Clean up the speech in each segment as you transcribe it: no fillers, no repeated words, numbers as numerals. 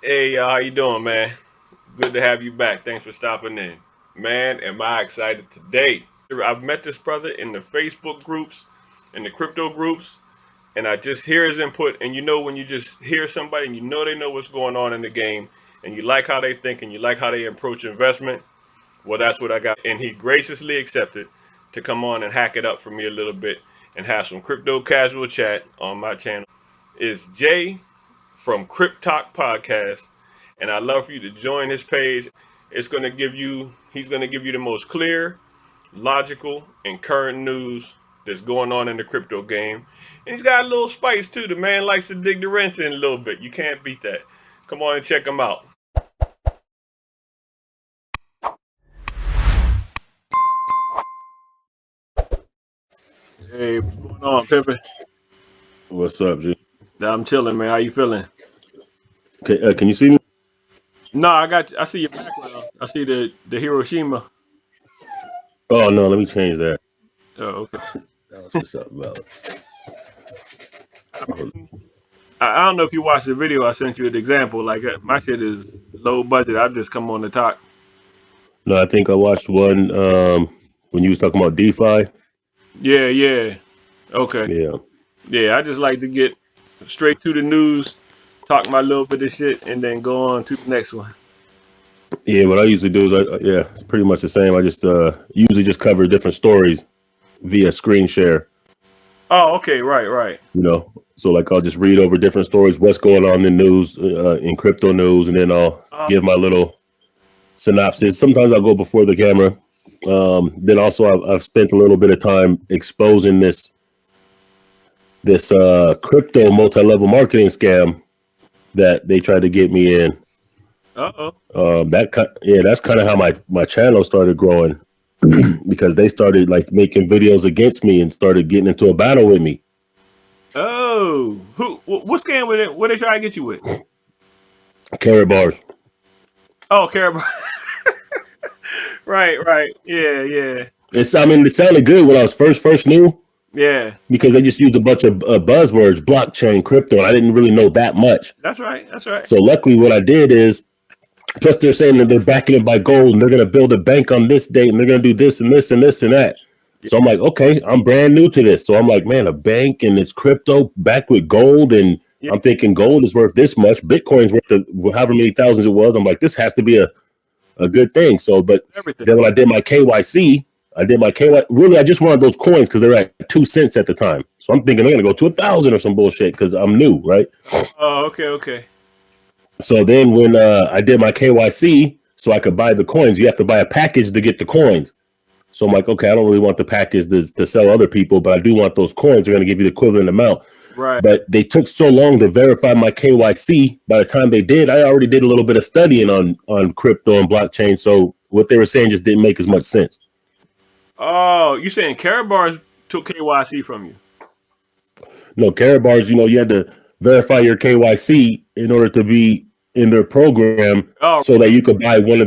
Hey, how you doing, man? Good to have you back. Thanks for stopping in. Man, am I excited today. I've met this brother in the Facebook groups, in the crypto groups, and I just hear his input. And you know when you just hear somebody and you know they know what's going on in the game, and you like how they think and you like how they approach investment, well, that's what I got. And he graciously accepted to come on and hack it up for me a little bit and have some crypto casual chat on my channel. Is Jay from CryptTalk Podcast, and I'd love for you to join his page. He's going to give you the most clear, logical, and current news that's going on in the crypto game. And he's got a little spice too. The man likes to dig the wrench in a little bit. You can't beat that. Come on and check him out. Hey, what's going on, Pimpin'? What's up, G? I'm chilling, man. How you feeling? Okay, can you see me? No, I see your background. I see the Hiroshima. Oh no, let me change that. Oh, okay. That was what's up, Mel. I don't know if you watched the video I sent you an example. Like my shit is low budget. I just come on the talk. No, I think I watched one when you was talking about DeFi. Yeah. Okay. Yeah. Yeah, I just like to get straight to the news, talk my little bit of shit, and then go on to the next one. Yeah, what I usually do is it's pretty much the same. I just usually just cover different stories via screen share. Oh, okay, right. You know, so like I'll just read over different stories, what's going on in the news, in crypto news, and then I'll give my little synopsis. Sometimes I'll go before the camera. Then also I've spent a little bit of time exposing this crypto multi-level marketing scam that they tried to get me in. That's kind of how my channel started growing because they started like making videos against me and started getting into a battle with me. Oh, what scam with it? What they try to get you with? Carrot bars. Oh, carrot bars. Right. Yeah. It sounded good when I was first new. Yeah. Because they just used a bunch of buzzwords, blockchain, crypto, and I didn't really know that much. That's right. So luckily what I did is, plus they're saying that they're backing it by gold and they're going to build a bank on this date and they're going to do this and this and this and that. Yeah. So I'm like, okay, I'm brand new to this. So I'm like, man, a bank and it's crypto backed with gold. And yeah. I'm thinking gold is worth this much. Bitcoin's worth however many thousands it was. I'm like, this has to be a good thing. So, but then when I did my KYC, really, I just wanted those coins because they're at 2 cents at the time. So I'm thinking they're going to go to 1,000 or some bullshit because I'm new, right? Oh, okay. So then when I did my KYC, so I could buy the coins, you have to buy a package to get the coins. So I'm like, okay, I don't really want the package to sell other people, but I do want those coins. They're going to give you the equivalent amount. Right. But they took so long to verify my KYC. By the time they did, I already did a little bit of studying on crypto and blockchain. So what they were saying just didn't make as much sense. Oh, you saying carrot bars took KYC from you? No, carrot bars, you had to verify your KYC in order to be in their program, so that you could buy one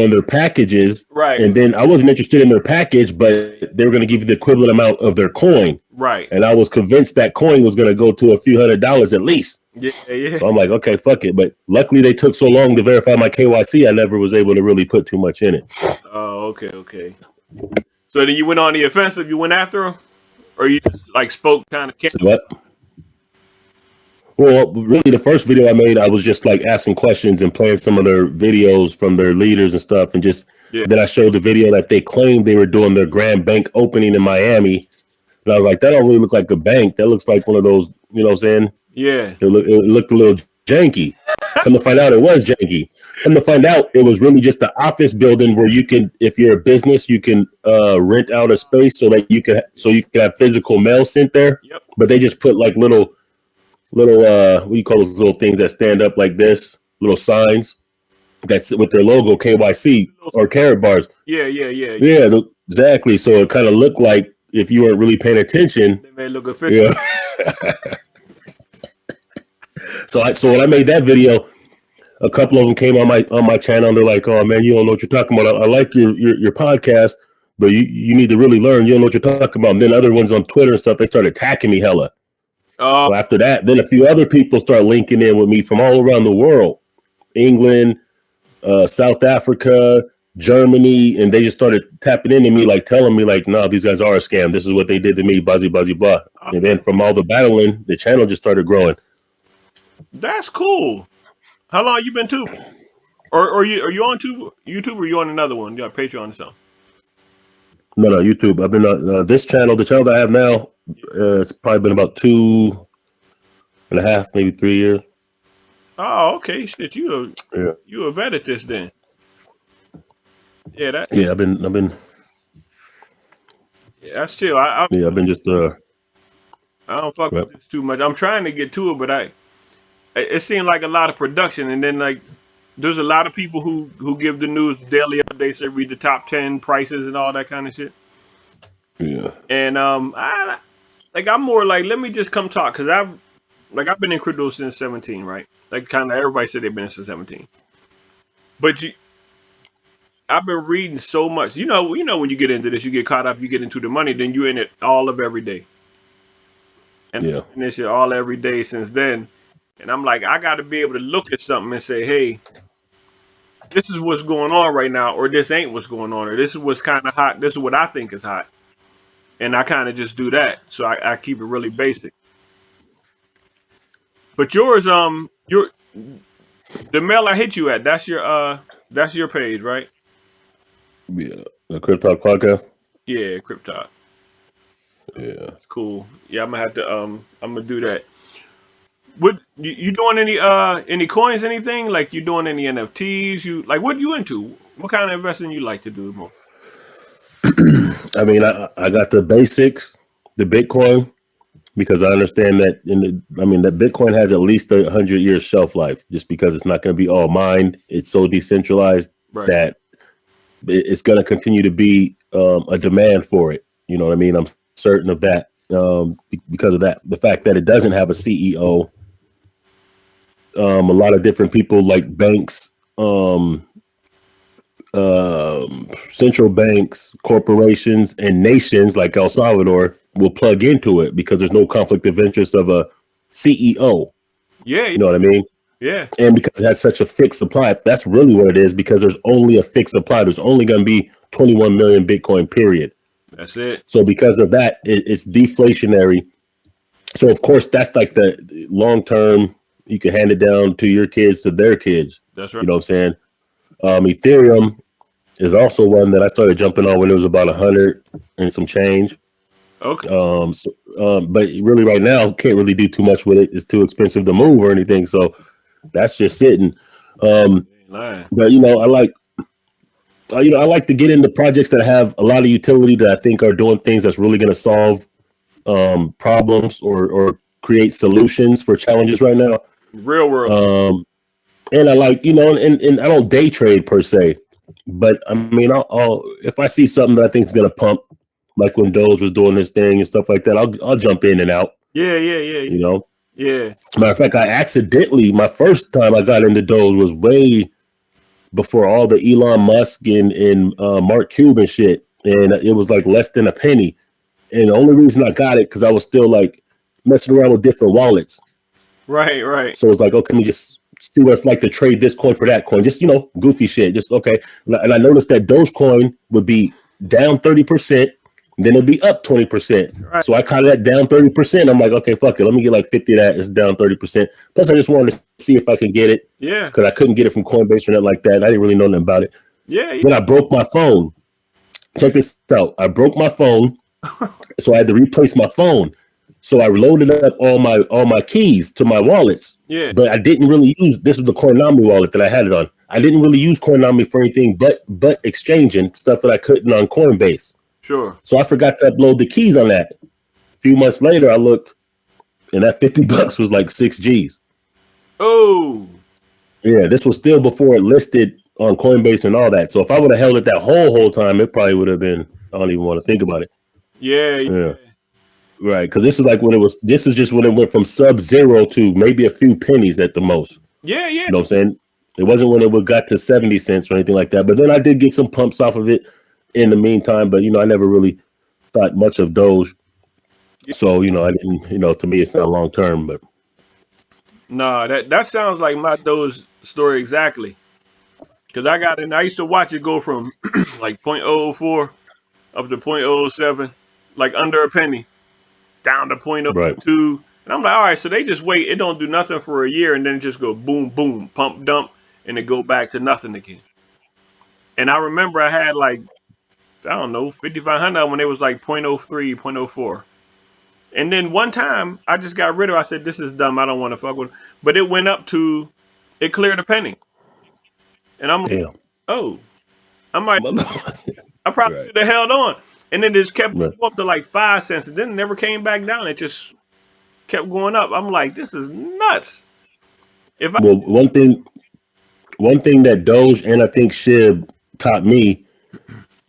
of their packages. Right. And then I wasn't interested in their package, but they were going to give you the equivalent amount of their coin. Right. And I was convinced that coin was going to go to a few $100s at least. Yeah. So I'm like, okay, fuck it. But luckily they took so long to verify my KYC, I never was able to really put too much in it. Oh, okay. So then you went on the offensive. You went after him, or you just like spoke kind of. What? Well, really, the first video I made, I was just like asking questions and playing some of their videos from their leaders and stuff, and just then I showed the video that they claimed they were doing their grand bank opening in Miami, and I was like, that don't really look like a bank. That looks like one of those, you know what I'm saying? Yeah. It looked a little janky. Come to find out, it was janky. Come to find out, it was really just an office building where you can, if you're a business, you can rent out a space so you can have physical mail sent there. Yep. But they just put like little what do you call those little things that stand up like this? Little signs that's with their logo, KYC or carrot bars. Yeah. Yeah, exactly. So it kind of looked like if you weren't really paying attention. They may look official. Yeah. So when I made that video, a couple of them came on my channel and they're like, "Oh man, you don't know what you're talking about. I like your podcast, but you need to really learn. You don't know what you're talking about." And then other ones on Twitter and stuff, they started attacking me hella. So after that, then a few other people start linking in with me from all around the world, England, South Africa, Germany, and they just started tapping into me, like telling me, like, no, these guys are a scam. This is what they did to me, buzzy, blah. And then from all the battling, the channel just started growing. That's cool. How long you been tubing? Or are you on YouTube or you on another one? You got Patreon or something? No, YouTube. I've been on this channel. The channel that I have now, it's probably been about 2.5, maybe 3 years. Oh, okay. Shit, you a vet at this then. Yeah, I've been. Yeah, that's chill. I've been just. I don't fuck with this too much. I'm trying to get to it, but it seemed like a lot of production, and then like there's a lot of people who give the news daily updates. They read the top 10 prices and all that kind of shit. Yeah. And I'm more like, let me just come talk, because I've been in crypto since 17, right? Like kind of everybody said they've been since 17. But I've been reading so much. You know when you get into this, you get caught up, you get into the money, then you're in it all of every day. And this shit all every day since then. And I'm like, I got to be able to look at something and say, hey, this is what's going on right now, or this ain't what's going on, or this is what's kind of hot. This is what I think is hot. And I kind of just do that. So I keep it really basic. But yours, the mail I hit you at, that's your page, right? Yeah, the CryptTalk Podcast. Yeah, CryptTalk. Yeah, that's cool. Yeah, I'm gonna have to I'm gonna do that. What you doing any coins, anything? Like you doing any NFTs? You like what you into? What kind of investing you like to do more? I mean, I got the basics, the Bitcoin, because I understand that that Bitcoin has at least 100 years shelf life, just because it's not going to be all mined. It's so decentralized that it's going to continue to be a demand for it. You know what I mean? I'm certain of that because of that. The fact that it doesn't have a CEO, a lot of different people like banks, central banks, corporations, and nations like El Salvador will plug into it because there's no conflict of interest of a CEO. Yeah. You know what I mean? Yeah. And because it has such a fixed supply, that's really what it is, because there's only a fixed supply. There's only going to be 21 million Bitcoin, period. That's it. So because of that, it's deflationary. So of course, that's like the long term, you can hand it down to your kids, to their kids. That's right. You know what I'm saying? Ethereum is also one that I started jumping on when it was about 100 and some change. Okay. But really right now, can't really do too much with it. It's too expensive to move or anything. So that's just sitting. But I like to get into projects that have a lot of utility, that I think are doing things that's really going to solve problems or create solutions for challenges right now. Real world. And I like, and I don't day trade per se, but I mean, I'll if I see something that I think is going to pump, like when Doge was doing this thing and stuff like that, I'll jump in and out. Yeah. You know? Yeah. Matter of fact, my first time I got into Doge was way before all the Elon Musk and Mark Cuban shit. And it was like less than a penny. And the only reason I got it, because I was still like messing around with different wallets. Right. So it's like, okay, let me just see what it's like to trade this coin for that coin. Just, goofy shit. Just, okay. And I noticed that Dogecoin would be down 30%. Then it'd be up 20%. Right. So I caught that down 30%. I'm like, okay, fuck it. Let me get like 50 of that. It's down 30%. Plus, I just wanted to see if I could get it. Yeah. Because I couldn't get it from Coinbase or nothing like that. I didn't really know nothing about it. Yeah. Then I broke my phone. Check this out. I broke my phone. So I had to replace my phone. So I loaded up all my keys to my wallets. Yeah. But I didn't really use, this was the Coinami wallet that I had it on. I didn't really use Coinami for anything but exchanging stuff that I couldn't on Coinbase. Sure. So I forgot to upload the keys on that. A few months later, I looked, and that $50 was like 6 G's. Oh. Yeah, this was still before it listed on Coinbase and all that. So if I would have held it that whole time, it probably would have been, I don't even want to think about it. Yeah. Right, because this is just when it went from sub-zero to maybe a few pennies at the most. Yeah. You know what I'm saying? It wasn't when it got to 70 cents or anything like that. But then I did get some pumps off of it in the meantime. But, I never really thought much of Doge. So, I didn't, to me, it's not long term, but Nah, that sounds like my Doge story exactly. Cause I got in. I used to watch it go from like 0.004 up to 0.007, like under a penny, down to right. 0.002. And I'm like, all right, so they just wait. It don't do nothing for a year, and then it just go boom, boom, pump, dump, and it go back to nothing again. And I remember I had like, I don't know, 5,500 when it was like 0.03, 0.04. And then one time I just got rid of it. I said, this is dumb. I don't want to fuck with it. But it went up to, it cleared a penny. And I'm like, Damn. oh, I might, I probably Right. should have held on. And then it just kept Right. going up to like 5 cents. And then it never came back down. It just kept going up. I'm like, this is nuts. If I, Well, one thing that Doge and I think SHIB taught me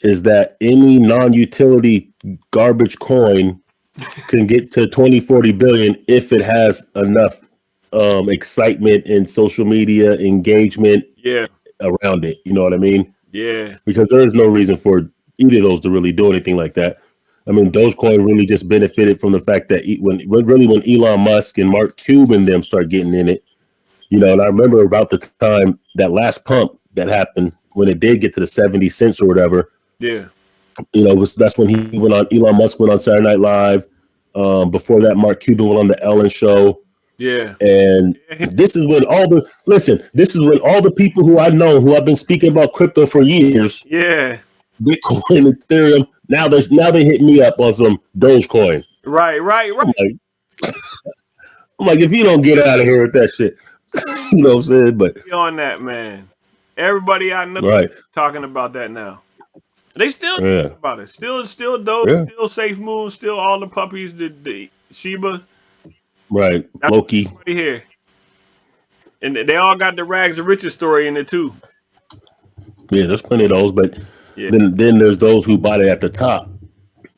is that any non-utility garbage coin can get to 20, 40 billion if it has enough excitement and social media engagement yeah, around it. You know what I mean? yeah, Because there is no reason for either of those to really do anything like that. I mean, Dogecoin really just benefited from the fact that when Elon Musk and Mark Cuban them start getting in it, and I remember about the time that last pump that happened when it did get to the 70 cents or whatever, yeah, that's when he went on, Elon Musk went on Saturday Night Live. Before that, Mark Cuban went on the Ellen show. yeah, And this is when this is when all the people who I know who I've been speaking about crypto for years, yeah. Bitcoin, Ethereum, now they hit me up on some Dogecoin. Right, right, I'm right. like, if you don't get out of here with that shit, you know what I'm saying? But Be on that, man. Everybody I know right, talking about that now. They still yeah, talking about it. Still Doge, yeah, still Safe Moon, still all the puppies, the Sheba. right, That's Loki, everybody here. And they all got the rags to riches story in it too. yeah. There's plenty of those, but Yeah, then there's those who bought it at the top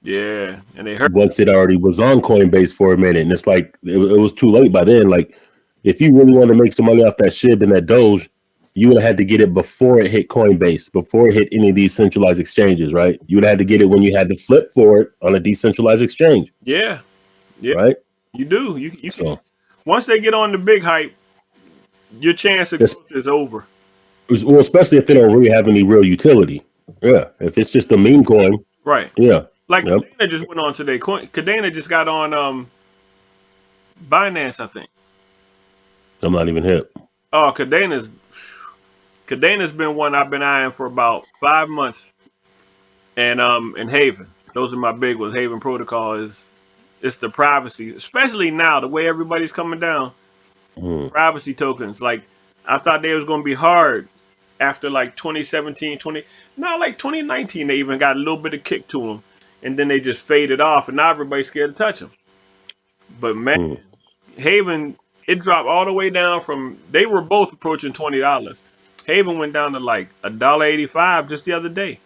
yeah. And they hurt. once it already was on Coinbase for a minute, and it's like it was too late by then. Like, if you really want to make some money off that SHIB and that Doge, you would have had to get it before it hit Coinbase, before it hit any of these centralized exchanges, right? You would have had to get it when you had to flip for it on a decentralized exchange, Yeah, yeah. right? You do. You So, can. Once they get on the big hype, your chance of it's, growth is over. well, especially if they don't really have any real utility. Yeah, if it's just a meme coin, Right. yeah, Like yep. Cadena just went on today. Cadena just got on Binance, I think. I'm not even hip. Oh, Cadena's been one I've been eyeing for about 5 months. And Haven. Those are my big ones. Haven Protocol is it's the privacy, especially now the way everybody's coming down. Hmm. Privacy tokens. Like I thought they was gonna be hard after like 2017, not like 2019. They even got a little bit of kick to them, and then they just faded off, and now everybody's scared to touch them. But man, Hmm. Haven it dropped all the way down from they were both approaching $20. Haven went down to like $1.85 just the other day.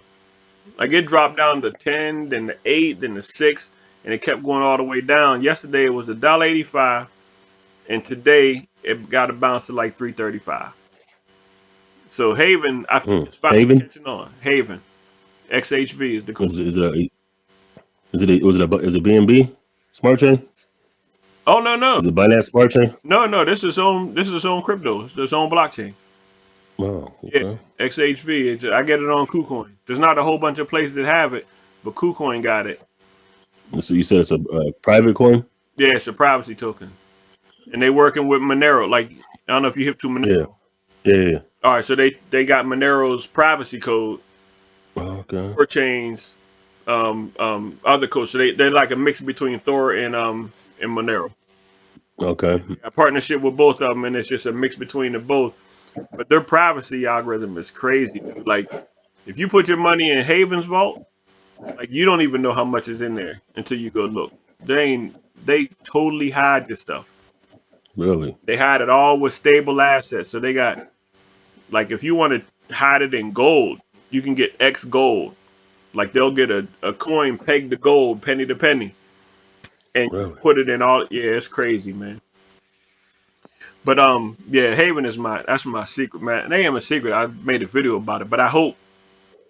Like it dropped down to 10, then the 8, then the 6, and it kept going all the way down. Yesterday it was $1.85, and today it got to bounce to like 3.35. So Haven, I think Hmm. it's finally Haven, catching on. Haven, XHV is the cool. is it BNB smart chain? Oh no no Is it Binance smart chain? no! This is its own crypto. It's its own blockchain. Oh, Yeah, okay. XHV. I get it on KuCoin. There's not a whole bunch of places that have it, but KuCoin got it. So you said it's a private coin? Yeah, it's a privacy token, and they working with Monero. Like I don't know if you hip to Yeah. Monero. Yeah. All right, so they got Monero's privacy code, Okay. Thor chains, other codes. So they're like a mix between Thor and Monero. Okay. A partnership with both of them, and it's just a mix between the both. But their privacy algorithm is crazy, dude. Like if you put your money in Haven's vault, like you don't even know how much is in there until you go look. They totally hide your stuff. Really? They hide it all with stable assets. So they got like if you want to hide it in gold, you can get X gold. Like they'll get a coin pegged to gold, penny to penny, and you Really? put it in all. Yeah, it's crazy, man. But yeah, Haven is that's my secret, man. It ain't a secret. I made a video about it, but I hope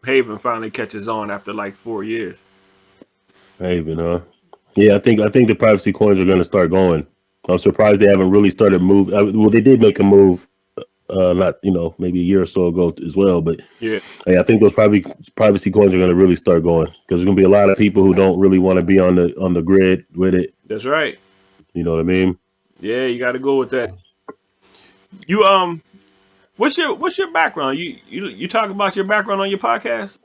Haven finally catches on after like 4 years. Haven, huh? Yeah, I think the privacy coins are going to start going. I'm surprised they haven't really started move. Well, they did make a move, not maybe a year or so ago as well. But Yeah, I think those privacy coins are going to really start going because there's going to be a lot of people who don't really want to be on the grid with it. that's right. You know what I mean? Yeah, you got to go with that. You what's your background? You talk about your background on your podcast?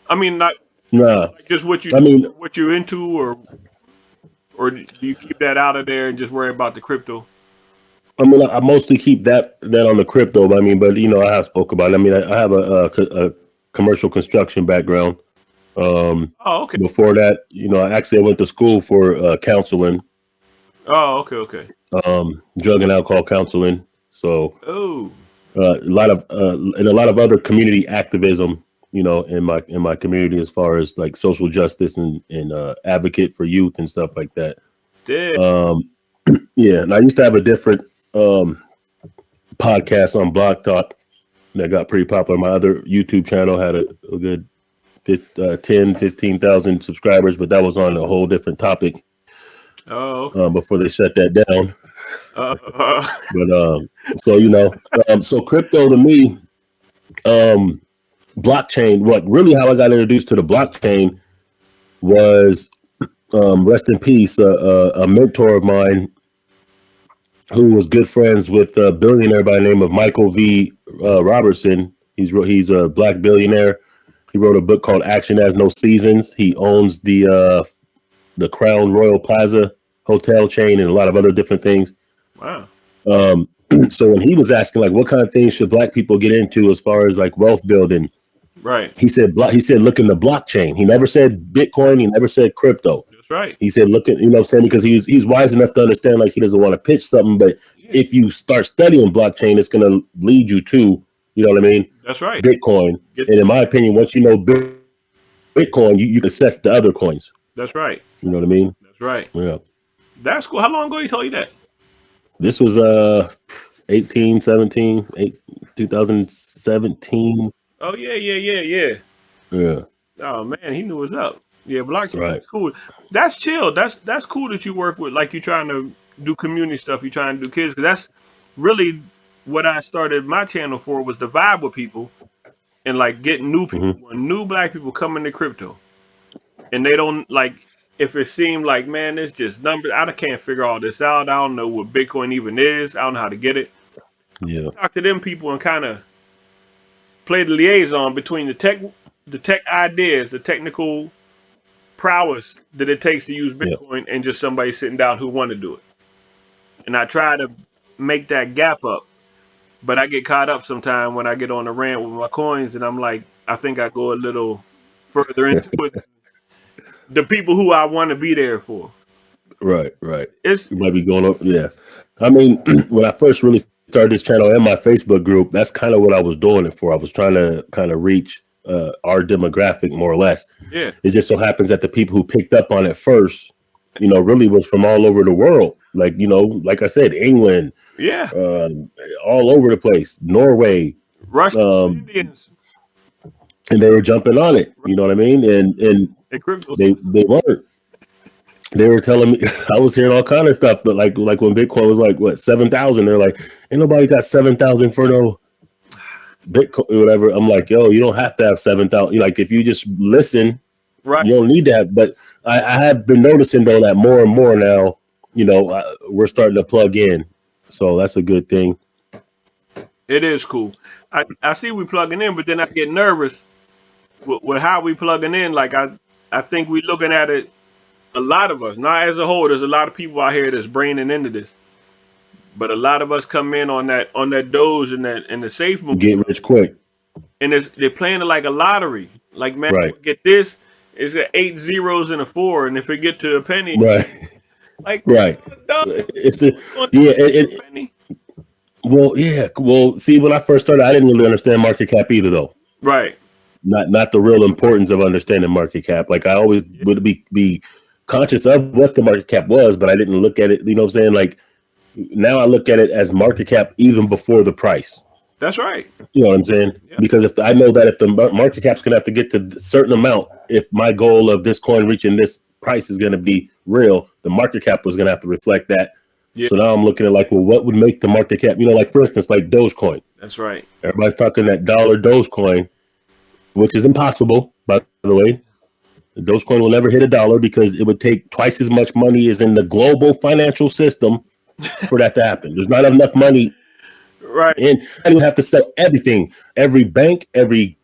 I mean, not Nah, like just I mean, what you're into, or do you keep that out of there and just worry about the crypto? I mostly keep that on the crypto. But I mean, I have spoke about it. I mean, I have a commercial construction background. Oh, okay. Before that, I went to school for counseling, Oh, okay, okay. drug and alcohol counseling. So Oh, and a lot of other community activism, in my community as far as like social justice and advocate for youth and stuff like that. damn. Yeah, and I used to have a different podcast on Block Talk that got pretty popular. My other YouTube channel had a good 15,000 subscribers, but that was on a whole different topic Oh, okay. before they shut that down. Uh, But so crypto to me, blockchain. What really how I got introduced to the blockchain was rest in peace, a mentor of mine who was good friends with a billionaire by the name of Michael V. Robertson. He's a black billionaire. He wrote a book called Action Has No Seasons. He owns the Crown Royal Plaza hotel chain and a lot of other different things. wow. So when he was asking like what kind of things should black people get into as far as like wealth building, Right. he said look in the blockchain. He never said Bitcoin. He never said crypto. That's right. He said look at, what I'm saying, because he's wise enough to understand like he doesn't want to pitch something, but if you start studying blockchain, it's going to lead you to, you know what I mean? That's right. Bitcoin. And in my opinion, once you know Bitcoin, you can assess the other coins. That's right. You know what I mean? That's right. Yeah. That's cool. How long ago he told you that? This was 2017. Oh yeah. Yeah. Oh man, he knew what's up. Yeah, blockchain. Right. That's cool. That's chill. That's cool that you work with, like, you trying to do community stuff. You trying to do kids, 'cause that's really what I started my channel for, was to vibe with people and like getting new people, new black people coming to crypto, and they don't like. If it seemed like, man, it's just numbers, I can't figure all this out. I don't know what Bitcoin even is. I don't know how to get it. Yeah. Talk to them people and kind of play the liaison between the tech ideas, the technical prowess that it takes to use Bitcoin, and just somebody sitting down who want to do it. And I try to make that gap up, but I get caught up sometime when I get on the rant with my coins, and I'm like, I think I go a little further into it. The people who I want to be there for. Right. It's You might be going up. Yeah. I mean, when I first really started this channel and my Facebook group, that's kind of what I was doing it for. I was trying to kind of reach our demographic more or less. yeah, It just so happens that the people who picked up on it first, really was from all over the world. Like, like I said, England, yeah. all over the place, Norway, Russian Indians and they were jumping on it. You know what I mean? And and crypto. they weren't. They were telling me I was hearing all kind of stuff, but like when Bitcoin was like what 7,000, they're like, ain't nobody got 7,000 for no Bitcoin or whatever. I'm like, yo, you don't have to have 7,000. Like if you just listen, Right. you don't need that. But I have been noticing though that more and more now, we're starting to plug in, so that's a good thing. It is cool. I see we plugging in, but then I get nervous with how we plugging in. Like I think we looking at it. A lot of us, not as a whole, there's a lot of people out here that's braining into this, but a lot of us come in on that Doge and the safe move, Get rich quick. and they're playing it like a lottery. Like, man, Right. get this. It's 8 zeros and a 4, and if it get to a penny, Right. like, Right. dog, It's the yeah, yeah. penny. Well, see, when I first started, I didn't really understand market cap either, though. Right. Not the real importance of understanding market cap. Like I always would be conscious of what the market cap was, but I didn't look at it. You know what I'm saying? Like now I look at it as market cap even before the price. That's right. You know what I'm saying? Yeah. Because I know that if the market cap's gonna have to get to a certain amount, if my goal of this coin reaching this price is going to be real, the market cap was going to have to reflect that. Yeah. So now I'm looking at like, well, what would make the market cap, like for instance, like Dogecoin. That's right. Everybody's talking that dollar Dogecoin, which is impossible, by the way. Dogecoin will never hit $1 because it would take twice as much money as in the global financial system for that to happen. There's not enough money. Right. And you would have to sell everything, every bank, every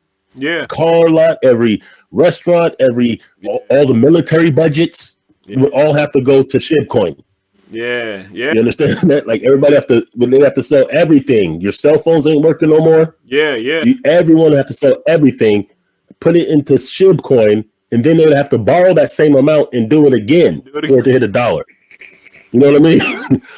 car lot, every restaurant, all the military budgets would all have to go to SHIB Yeah. You understand that? Like everybody they have to sell everything. Your cell phones ain't working no more. Everyone have to sell everything, put it into SHIB, and then they would have to borrow that same amount and do it again for it to hit $1. You know what I mean?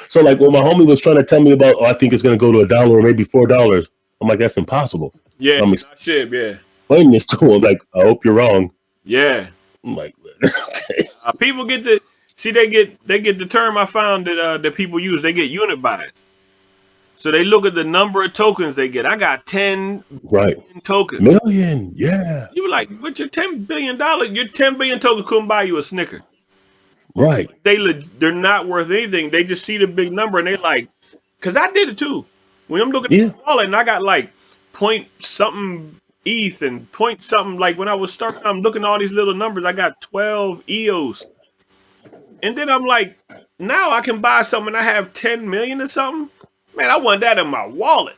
So like when my homie was trying to tell me about, I think it's going to go to $1 or maybe $4. I'm like, that's impossible. Yeah, I'm explaining this to him. Like, I hope you're wrong. Yeah. I'm like, okay. People get they get the term I found that people use. They get unit bias. So they look at the number of tokens they get. I got 10 billion tokens. Million, yeah. You were like, but your $10 billion, your 10 billion tokens couldn't buy you a Snicker. Right. They're not worth anything. They just see the big number and they like, because I did it too. When I'm looking at the wallet and I got like point something ETH and point something, like when I was starting, I'm looking at all these little numbers. I got 12 EOS. And then I'm like, now I can buy something and I have 10 million or something. Man, I want that in my wallet.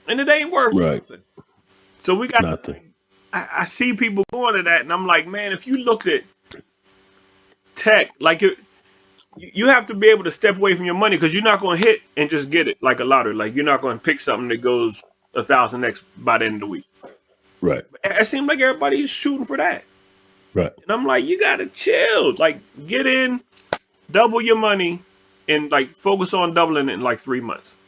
And it ain't worth nothing. So we got nothing. I see people going to that and I'm like, man, if you look at tech, like you have to be able to step away from your money because you're not going to hit and just get it like a lottery. Like you're not going to pick something that goes 1,000x by the end of the week. Right. It seems like everybody's shooting for that. Right. And I'm like, you got to chill. Like get in, double your money, and like focus on doubling it in like 3 months.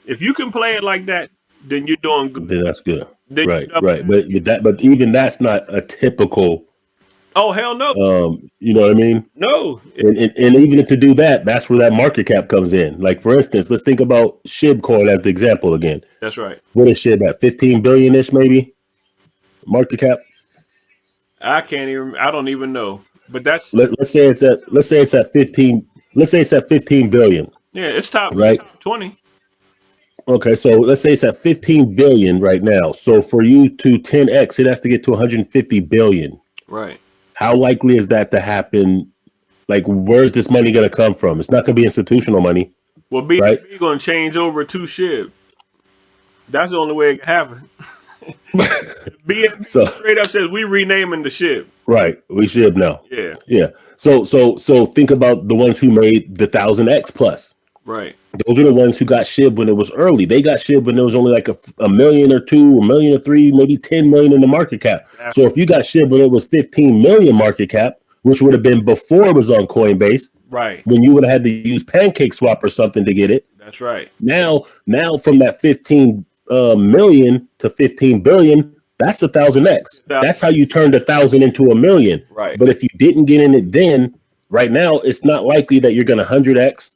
If you can play it like that, then you're doing good. Then that's good. Right. But even that's not a typical. Oh hell no. You know what I mean? No. And even to do that, that's where that market cap comes in. Like for instance, let's think about SHIB as the example again. That's right. What is SHIB at? 15 billion-ish maybe? Market cap? I don't even know. But that's let's say it's at 15. Let's say it's at 15 billion. Yeah, it's top 20. Okay, so let's say it's at 15 billion right now. So for you to 10x, it has to get to 150 billion. Right. How likely is that to happen? Like, where's this money going to come from? It's not going to be institutional money. Well, BNB going to change over to SHIB. That's the only way it can happen. BNB straight up says we renaming the SHIB. Right, we SHIB now. Yeah. Yeah. So think about the ones who made the 1000x plus. Right. Those are the ones who got SHIB when it was early. They got SHIB when there was only like a million or two, a million or three, maybe 10 million in the market cap. So if you got SHIB when it was 15 million market cap, which would have been before it was on Coinbase, right? When you would have had to use Pancake Swap or something to get it. That's right. Now from that 15 million to 15 billion, that's 1000x. That's how you turned 1,000 into a million. Right. But if you didn't get in it then, right now, it's not likely that you're going to 100x.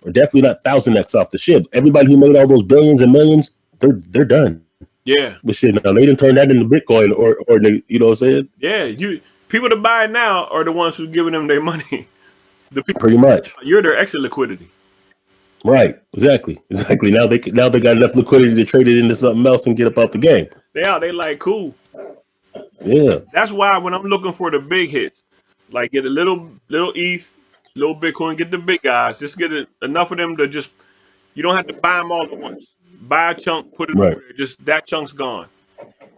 Or definitely not 1000x off the SHIB. Everybody who made all those billions and millions, they're done. Yeah. But shit, now they didn't turn that into Bitcoin or you know what I'm saying? Yeah, people that buy it now are the ones who's giving them their money. The people, pretty much. You're their exit liquidity. Right. Exactly. Now they got enough liquidity to trade it into something else and get up out the game. They like cool. Yeah. That's why when I'm looking for the big hits, like get a little ETH. Little Bitcoin, get the big guys. Just get enough of them to just. You don't have to buy them all at once. Buy a chunk, put it over there. Just that chunk's gone.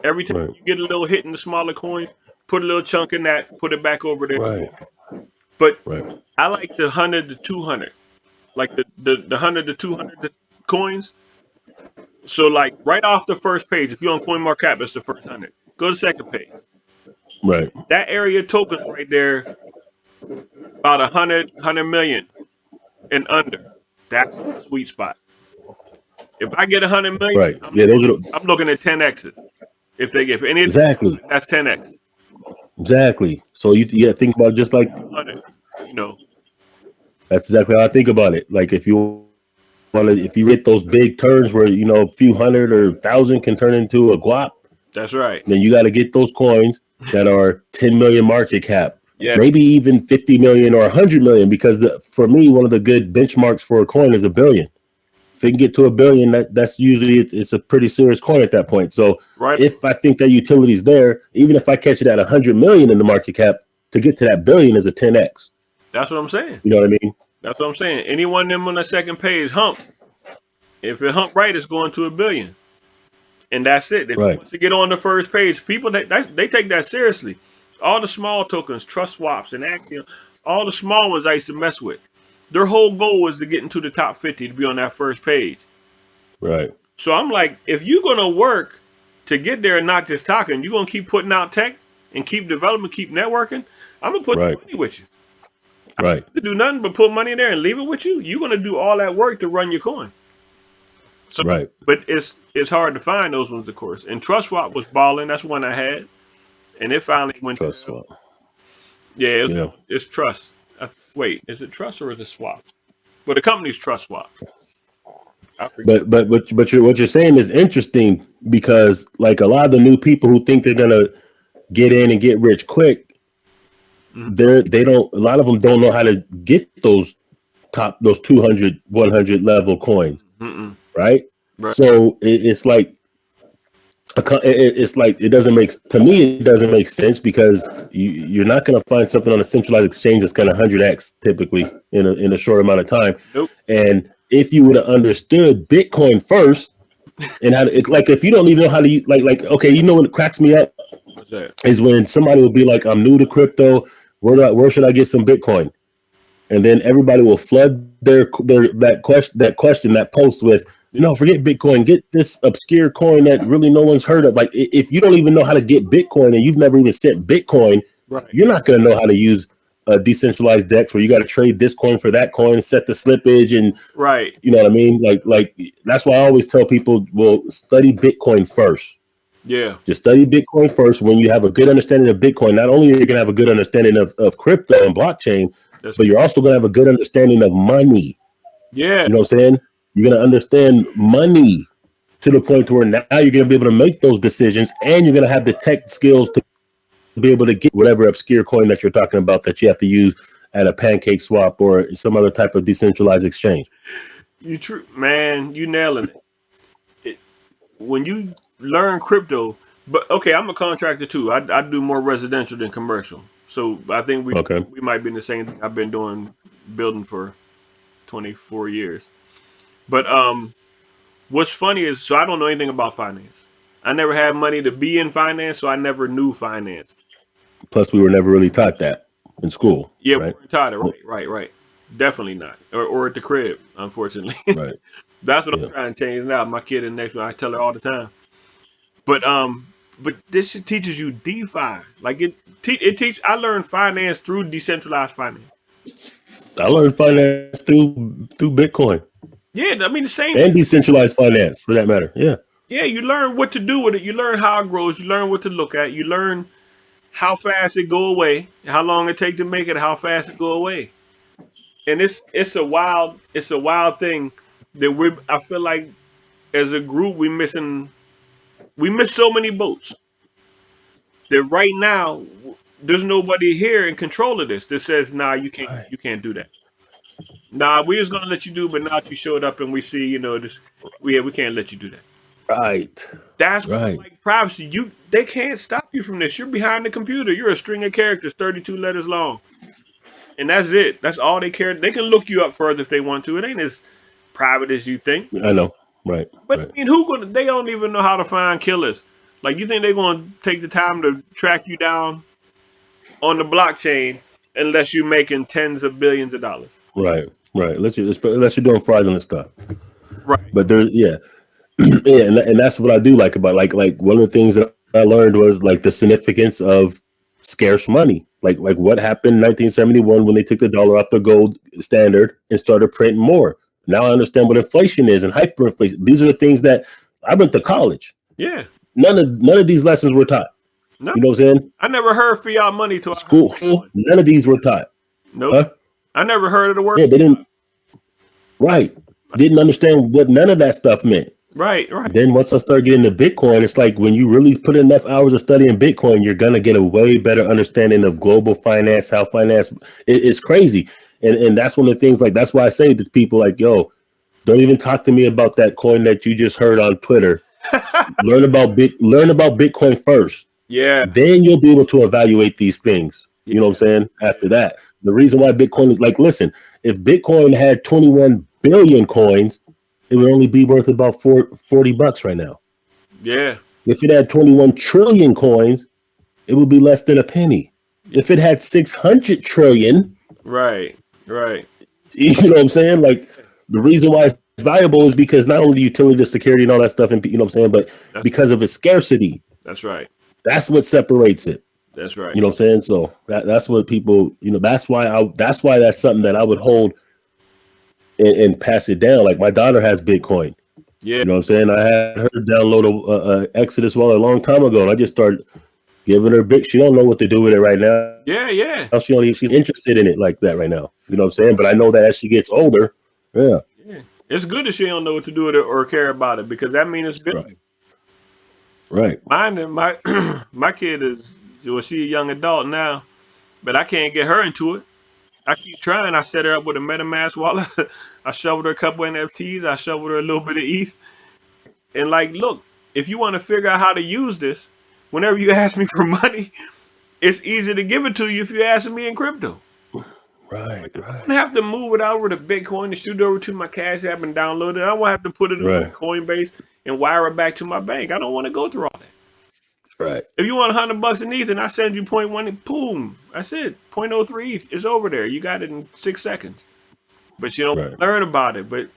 Every time you get a little hit in the smaller coin, put a little chunk in that, put it back over there. Right. But I like the 100 to 200, like the 100 to 200 coins. So like right off the first page, if you're on CoinMarketCap, it's the first 100. Go to the second page. Right. That area tokens right there. About 100 million and under. That's the sweet spot. If I get 100 million, I'm looking at 10x's. If they get any, exactly, that's 10x. Exactly. So you think about just like 100. That's exactly how I think about it. Like if you hit those big turns where a few hundred or 1,000 can turn into a guap. That's right. Then you got to get those coins that are 10 million market cap. Yeah, maybe even 50 million or 100 million, because for me, one of the good benchmarks for a coin is 1 billion. If it can get to 1 billion, that's usually it's a pretty serious coin at that point. So right. if I think that utility's there, even if I catch it at 100 million in the market cap, to get to that billion is a 10x. That's what I'm saying. You know what I mean? That's what I'm saying. Anyone of them on the second page hump, if it hump right, it's going to 1 billion. And that's it. If you Right. want to get on the first page, people they take that seriously. All the small tokens, trust swaps, and Axiom, all the small ones I used to mess with. Their whole goal was to get into the top 50 to be on that first page. Right. So I'm like, if you're gonna work to get there and not just talking, you're gonna keep putting out tech and keep developing, keep networking. I'm gonna put Right. money with you. Right. To do nothing but put money in there and leave it with you. You're gonna do all that work to run your coin. So, Right. but it's hard to find those ones, of course. And Trust Swap was balling. That's one I had, and it finally went. Trust swap. Yeah, it's Trust. Wait, is it Trust or is it Swap? Well, the company's Trust Swap. But what you're saying is interesting, because like a lot of the new people who think they're gonna get in and get rich quick, they don't. A lot of them don't know how to get those 200, 100 level coins, right? So it's like it doesn't make, to me it doesn't make sense, because you're not going to find something on a centralized exchange that's going to 100x typically in a short amount of time. Nope. And if you would have understood Bitcoin first, and how to, like, if you don't even know how to use, like okay, you know what cracks me up is when somebody will be like, I'm new to crypto, where should I get some Bitcoin? And then everybody will flood that post with, no, forget Bitcoin, get this obscure coin that really no one's heard of. Like, if you don't even know how to get Bitcoin and you've never even sent Bitcoin, you're not going to know how to use a decentralized DEX where you got to trade this coin for that coin, set the slippage, and you know what I mean? Like that's why I always tell people, well, study Bitcoin first. Yeah. Just study Bitcoin first. When you have a good understanding of Bitcoin, not only are you going to have a good understanding of crypto and blockchain, but you're also going to have a good understanding of money. Yeah. You know what I'm saying? You're going to understand money to the point where now you're going to be able to make those decisions, and you're going to have the tech skills to be able to get whatever obscure coin that you're talking about that you have to use at a pancake swap or some other type of decentralized exchange. Man, you nailing it. When you learn crypto, but okay, I'm a contractor too. I do more residential than commercial. So I think we might be in the same thing. I've been doing building for 24 years. But what's funny is, so I don't know anything about finance. I never had money to be in finance, so I never knew finance. Plus, we were never really taught that in school. Yeah, right? we were taught it. Right. Definitely not. Or at the crib, unfortunately. Right. That's what I'm trying to change now. My kid in the next one, I tell her all the time. But this shit teaches you DeFi. Like it teach. I learned finance through decentralized finance. I learned finance through Bitcoin. Yeah, I mean the same. And decentralized finance, for that matter. Yeah. Yeah, you learn what to do with it. You learn how it grows. You learn what to look at. You learn how fast it go away, how long it take to make it, how fast it go away. And it's a wild thing that I feel like as a group we miss so many boats that right now there's nobody here in control of this that says, nah, you can't do that. Nah, we was gonna let you do, but now you showed up and we see, we can't let you do that. Right. That's right. Like privacy. They can't stop you from this. You're behind the computer. You're a string of characters, 32 letters long. And that's it. That's all they care. They can look you up further if they want to. It ain't as private as you think. I know. Right. But I mean, they don't even know how to find killers. Like, you think they're gonna take the time to track you down on the blockchain unless you're making tens of billions of dollars? Right. Unless you're doing fraudulent stuff. Right. But there's yeah, and that's what I do like about like one of the things that I learned was like the significance of scarce money. Like what happened in 1971 when they took the dollar off the gold standard and started printing more. Now I understand what inflation is and hyperinflation. These are the things that I went to college. Yeah. None of these lessons were taught. No. You know what I'm saying? I never heard fiat money till school. None of these were taught. Nope. Huh? I never heard of the word. Yeah, they didn't. Right. Didn't understand what none of that stuff meant. Right, right. Then once I start getting to Bitcoin, it's like when you really put enough hours of studying Bitcoin, you're gonna get a way better understanding of global finance, how finance it's crazy. And that's one of the things, like that's why I say to people like, yo, don't even talk to me about that coin that you just heard on Twitter. Learn about Bitcoin first. Yeah, Then you'll be able to evaluate these things. yeah, You know what I'm saying? After that. The reason why Bitcoin is like, listen, if Bitcoin had 21 billion coins, it would only be worth about $40 right now. yeah. If it had 21 trillion coins, it would be less than a penny. If it had 600 trillion, Right, right. you know what I'm saying? Like the reason why it's valuable is because not only utility, the security and all that stuff, and you know what I'm saying, but That's, because of its scarcity. that's right. That's what separates it. That's right. You know what I'm saying? So that's what people, you know, that's why that's something that I would hold and pass it down. Like my daughter has Bitcoin. Yeah, You know what I'm saying? I had her download a Exodus wallet a long time ago, and I just started giving her big. She don't know what to do with it right now. yeah. She's interested in it like that right now. You know what I'm saying? But I know that as she gets older, yeah. It's good that she don't know what to do with it or care about it, because that means it's business. Right. My my kid is, well, she a young adult now, but I can't get her into it. I keep trying. I set her up with a MetaMask wallet. I shoveled her a couple NFTs. I shoveled her a little bit of ETH. And like, look, if you want to figure out how to use this, whenever you ask me for money, it's easy to give it to you if you ask me in crypto. Right. I don't have to move it over to Bitcoin and shoot it over to my Cash App and download it. I don't have to put it on Coinbase and wire it back to my bank. I don't want to go through all that. Right. If you want $100 in ETH and I send you 0.1, boom, that's it. 0.03 ETH is over there. You got it in 6 seconds. But you don't learn about it. But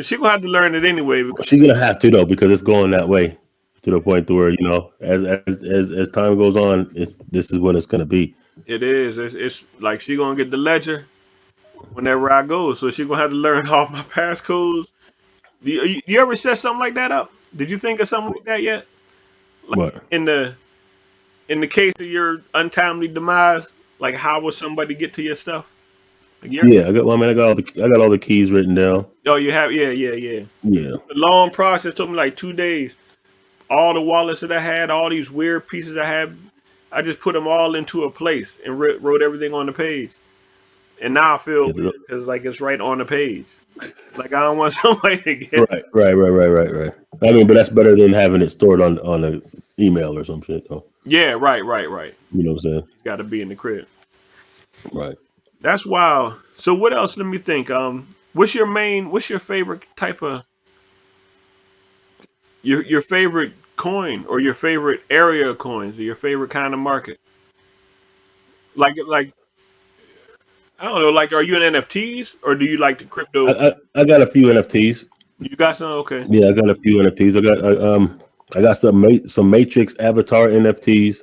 she's gonna have to learn it anyway. She's gonna have to though, because it's going that way to the point to where, you know, as time goes on, this is what it's gonna be. It is. It's like she's gonna get the ledger whenever I go. So she's gonna have to learn all my passcodes. You ever set something like that up? Did you think of something like that yet? Like What? in the case of your untimely demise, like how would somebody get to your stuff? Like I got all the keys written down. Oh, you have? Yeah. Yeah. The long process took me like 2 days. All the wallets that I had, all these weird pieces I had, I just put them all into a place and wrote everything on the page. And now I feel weird because like it's right on the page. Like I don't want somebody to get right. I mean, but that's better than having it stored on an email or some shit, though. Yeah, right. You know what I'm saying? You got to be in the crib. Right. That's wild. So what else? Let me think. What's your favorite type of your favorite coin or your favorite area of coins or your favorite kind of market? Like I don't know. Like, are you in NFTs or do you like the crypto? I got a few NFTs. You got some? Okay. Yeah, I got a few NFTs. I got some Matrix Avatar NFTs.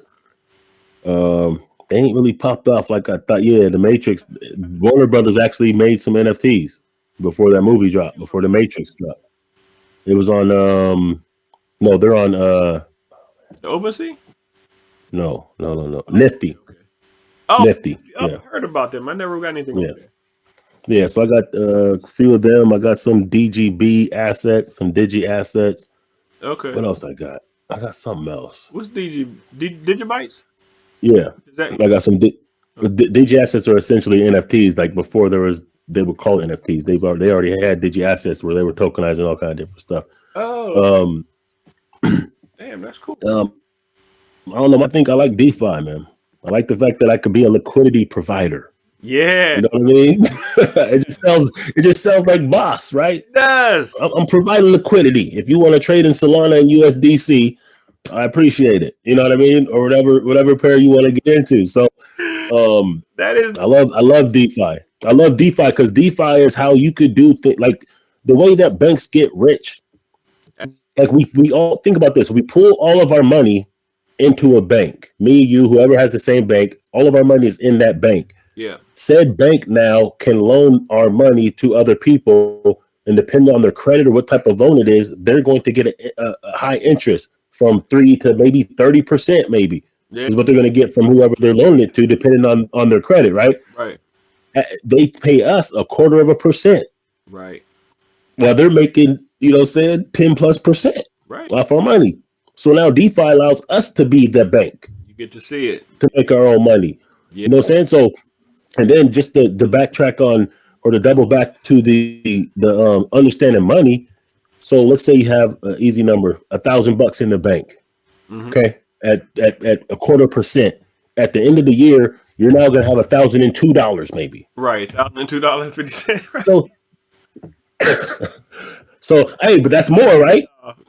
They ain't really popped off like I thought. Yeah, the Matrix. Warner Brothers actually made some NFTs before that movie dropped. Before the Matrix dropped, it was on. No, they're on. The OpenSea? No. Nifty. Okay. Oh, Nifty. I've heard about them. I never got anything. Yeah. Yeah, so I got a few of them. I got some DGB assets, some Digi assets. Okay. What else I got? I got something else. What's Digibytes? Yeah, I got some Digi assets are essentially NFTs. Like before they were called NFTs. They already had Digi assets where they were tokenizing all kind of different stuff. Oh. Damn, that's cool. I don't know. I think I like DeFi, man. I like the fact that I could be a liquidity provider. Yeah. You know what I mean? it just sounds like boss, right? It does. I'm providing liquidity. If you want to trade in Solana and USDC, I appreciate it. You know what I mean? Or whatever pair you want to get into. So that is I love DeFi. I love DeFi because DeFi is how you could do things like the way that banks get rich. Like we all think about this. We pull all of our money into a bank. Me, you, whoever has the same bank, all of our money is in that bank. Yeah. Said bank now can loan our money to other people, and depending on their credit or what type of loan it is, they're going to get a high interest from 3 to maybe 30%, maybe is what they're going to get from whoever they're loaning it to, depending on their credit, right? Right. They pay us 0.25%. Right. While they're making you know what I'm saying, 10+% Right. off our money. So now DeFi allows us to be the bank You get to see it. to make our own money. Yeah. You know what I'm saying? So, and then just the backtrack on, or the double back to the understanding money. So let's say you have an easy number, $1,000 in the bank. Mm-hmm. Okay, at 0.25%. At the end of the year, you're now gonna have $1,002 maybe. Right, $1,002.50. Right. So, so hey, but that's more, right?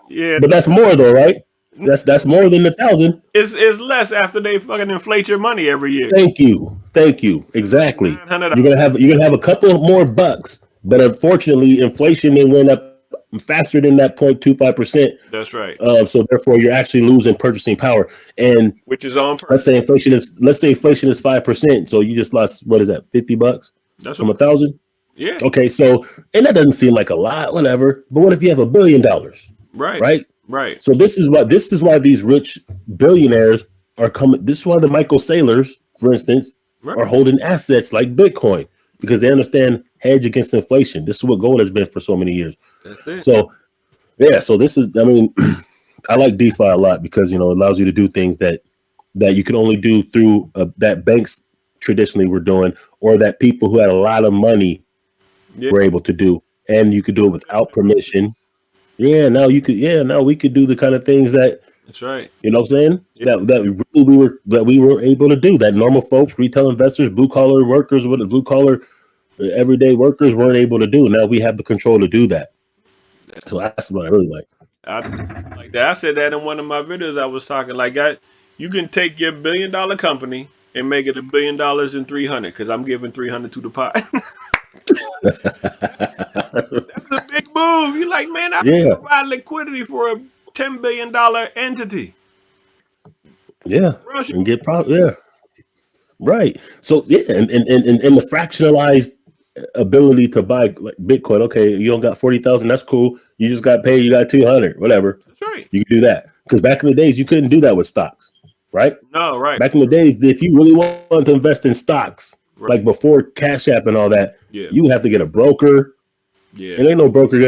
Yeah. But that's more though, right? That's more than 1,000. It's less after they fucking inflate your money every year. Thank you. Exactly. $900. You're gonna have a couple more bucks, but unfortunately, inflation then went up faster than that 0.25%. That's right. So therefore, you're actually losing purchasing power. And which is on purpose. let's say inflation is 5%. So you just lost, what is that, $50 That's from 1,000? Yeah. Okay, so, and that doesn't seem like a lot, whatever. But what if you have $1 billion? Right. Right. So this is why these rich billionaires are coming. This is why the Michael Saylors, for instance, are holding assets like Bitcoin, because they understand hedge against inflation. This is what gold has been for so many years. That's it. So yeah, so this is, I mean, I like DeFi a lot because, you know, it allows you to do things that you can only do through that banks traditionally were doing, or that people who had a lot of money were able to do, and you could do it without permission. Yeah, now we could do the kind of things that, that's right. You know what I'm saying? Yeah. That we were able to do, that normal folks, retail investors, blue collar workers, everyday workers weren't able to do. Now we have the control to do that. So that's what I really like. I like that. I said that in one of my videos. I was talking like, you can take your $1 billion company and make it $1 billion in 300, because I'm giving 300 to the pot. That's a big move. You're like, man, I can provide liquidity for a $10 billion entity. Yeah, and get profit. Yeah, right. So yeah, and the fractionalized ability to buy like Bitcoin. Okay, you don't got 40,000. That's cool. You just got paid. You got 200. Whatever. That's right. You can do that, because back in the days you couldn't do that with stocks, right? No, right. Back in the days, if you really wanted to invest in stocks, like before Cash App and all that, you have to get a broker. Yeah, and ain't no broker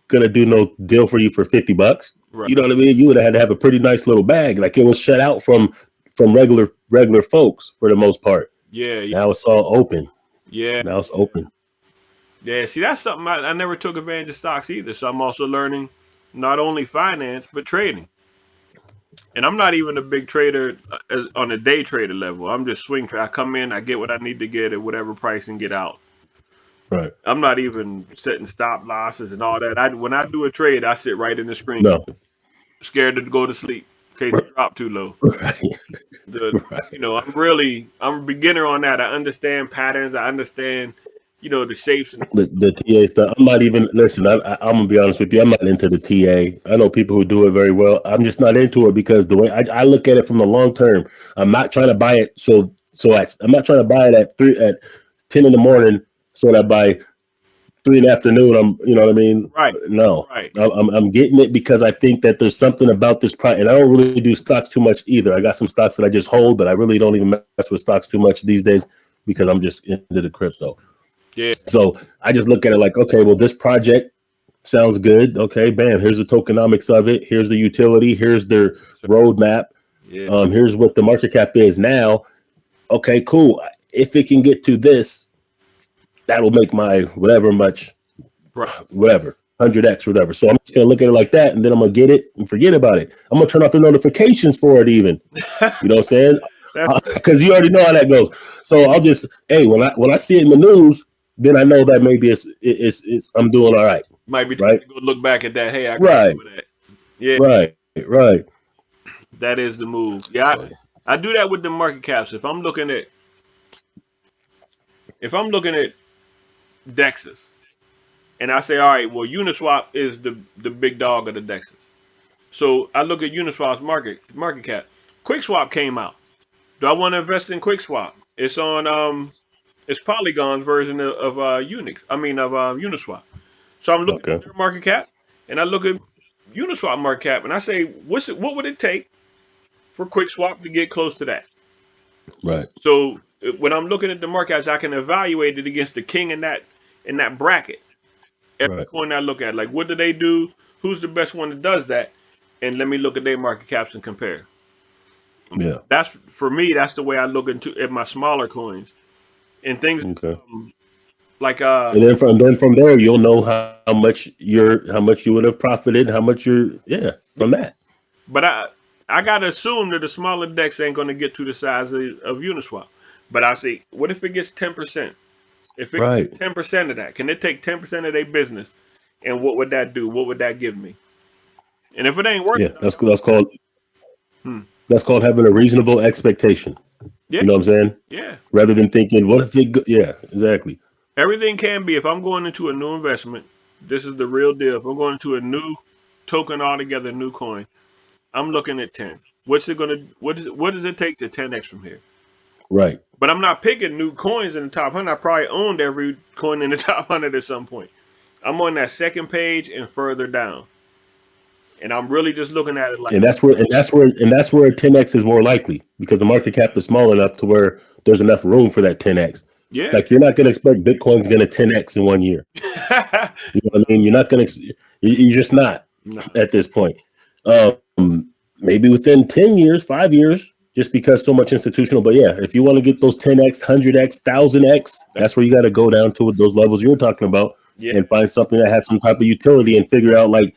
gonna do no deal for you for $50. Right. You know what I mean? You would have had to have a pretty nice little bag. Like, it was shut out from regular folks for the most part. Yeah. Now it's all open. Yeah. Now it's open. Yeah. See, that's something I never took advantage of stocks either. So I'm also learning not only finance but trading. And I'm not even a big trader on a day trader level. I'm just swing trader. I come in, I get what I need to get at whatever price and get out. Right. I'm not even setting stop losses and all that. When I do a trade, I sit right in the screen. No. Scared to go to sleep in case it drop too low. Right. You know, I'm a beginner on that. I understand patterns. I understand, you know, the shapes. And the TA stuff. I'm not even, listen, I'm going to be honest with you. I'm not into the TA. I know people who do it very well. I'm just not into it because the way I look at it from the long term, I'm not trying to buy it. I'm not trying to buy it at 10 in the morning. So that by 3 in the afternoon, you know what I mean? Right. No. Right. I'm getting it because I think that there's something about this product, and I don't really do stocks too much either. I got some stocks that I just hold, but I really don't even mess with stocks too much these days because I'm just into the crypto. Yeah. So I just look at it like, okay, well, this project sounds good. Okay, bam, here's the tokenomics of it. Here's the utility. Here's their roadmap. Yeah. Here's what the market cap is now. Okay, cool. If it can get to this, that'll make my whatever 100x, whatever. So I'm just gonna look at it like that, and then I'm gonna get it and forget about it. I'm gonna turn off the notifications for it, even. You know what I'm saying? Because you already know how that goes. So I'll just, when I see it in the news, then I know that maybe it's I'm doing all right. Might be time to go look back at that. Hey, I right. That. Yeah. Right. That is the move. Yeah, I do that with the market caps. If I'm looking at DEXs, and I say, all right, well, Uniswap is the big dog of the DEXs. So I look at Uniswap's market cap. QuickSwap came out. Do I want to invest in QuickSwap? It's on it's Polygon's version of Uniswap. So I'm looking at their market cap, and I look at Uniswap market cap, and I say, what would it take for QuickSwap to get close to that? Right. So when I'm looking at the markets, I can evaluate it against the king in that bracket. Every Right. coin I look at, like what do they do? Who's the best one that does that? And let me look at their market caps and compare. Yeah. That's for me. That's the way I look into at my smaller coins and things Okay. like And then from there, you'll know how much you would have profited, how much from yeah. that. But I gotta assume that the smaller decks ain't gonna get to the size of Uniswap. But I say, what if it gets 10%? If it Right. 10% of that, can it take 10% of their business? And what would that do? What would that give me? And if it ain't worth Yeah. it, That's called hmm, having a reasonable expectation. yeah, You know what I'm saying? yeah. Rather than thinking, what if it? Yeah. Exactly. Everything can be. If I'm going into a new investment, this is the real deal. If I'm going into a new token altogether, new coin, I'm looking at 10. What's it gonna? What does it take to 10x from here? Right. But I'm not picking new coins in the top 100. I probably owned every coin in the top 100 at some point. I'm on that second page and further down, and I'm really just looking at it like, And that's where 10x is more likely because the market cap is small enough to where there's enough room for that 10x. yeah, Like you're not going to expect Bitcoin's going to 10x in 1 year. You know what I mean? You're not going to. You're just not no, at this point. Um, Maybe within 10 years, 5 years, just because so much institutional. But yeah, if you want to get those 10x, 100x, 1000x, that's where you got to go down to those levels you're talking about yeah, and find something that has some type of utility and figure out like,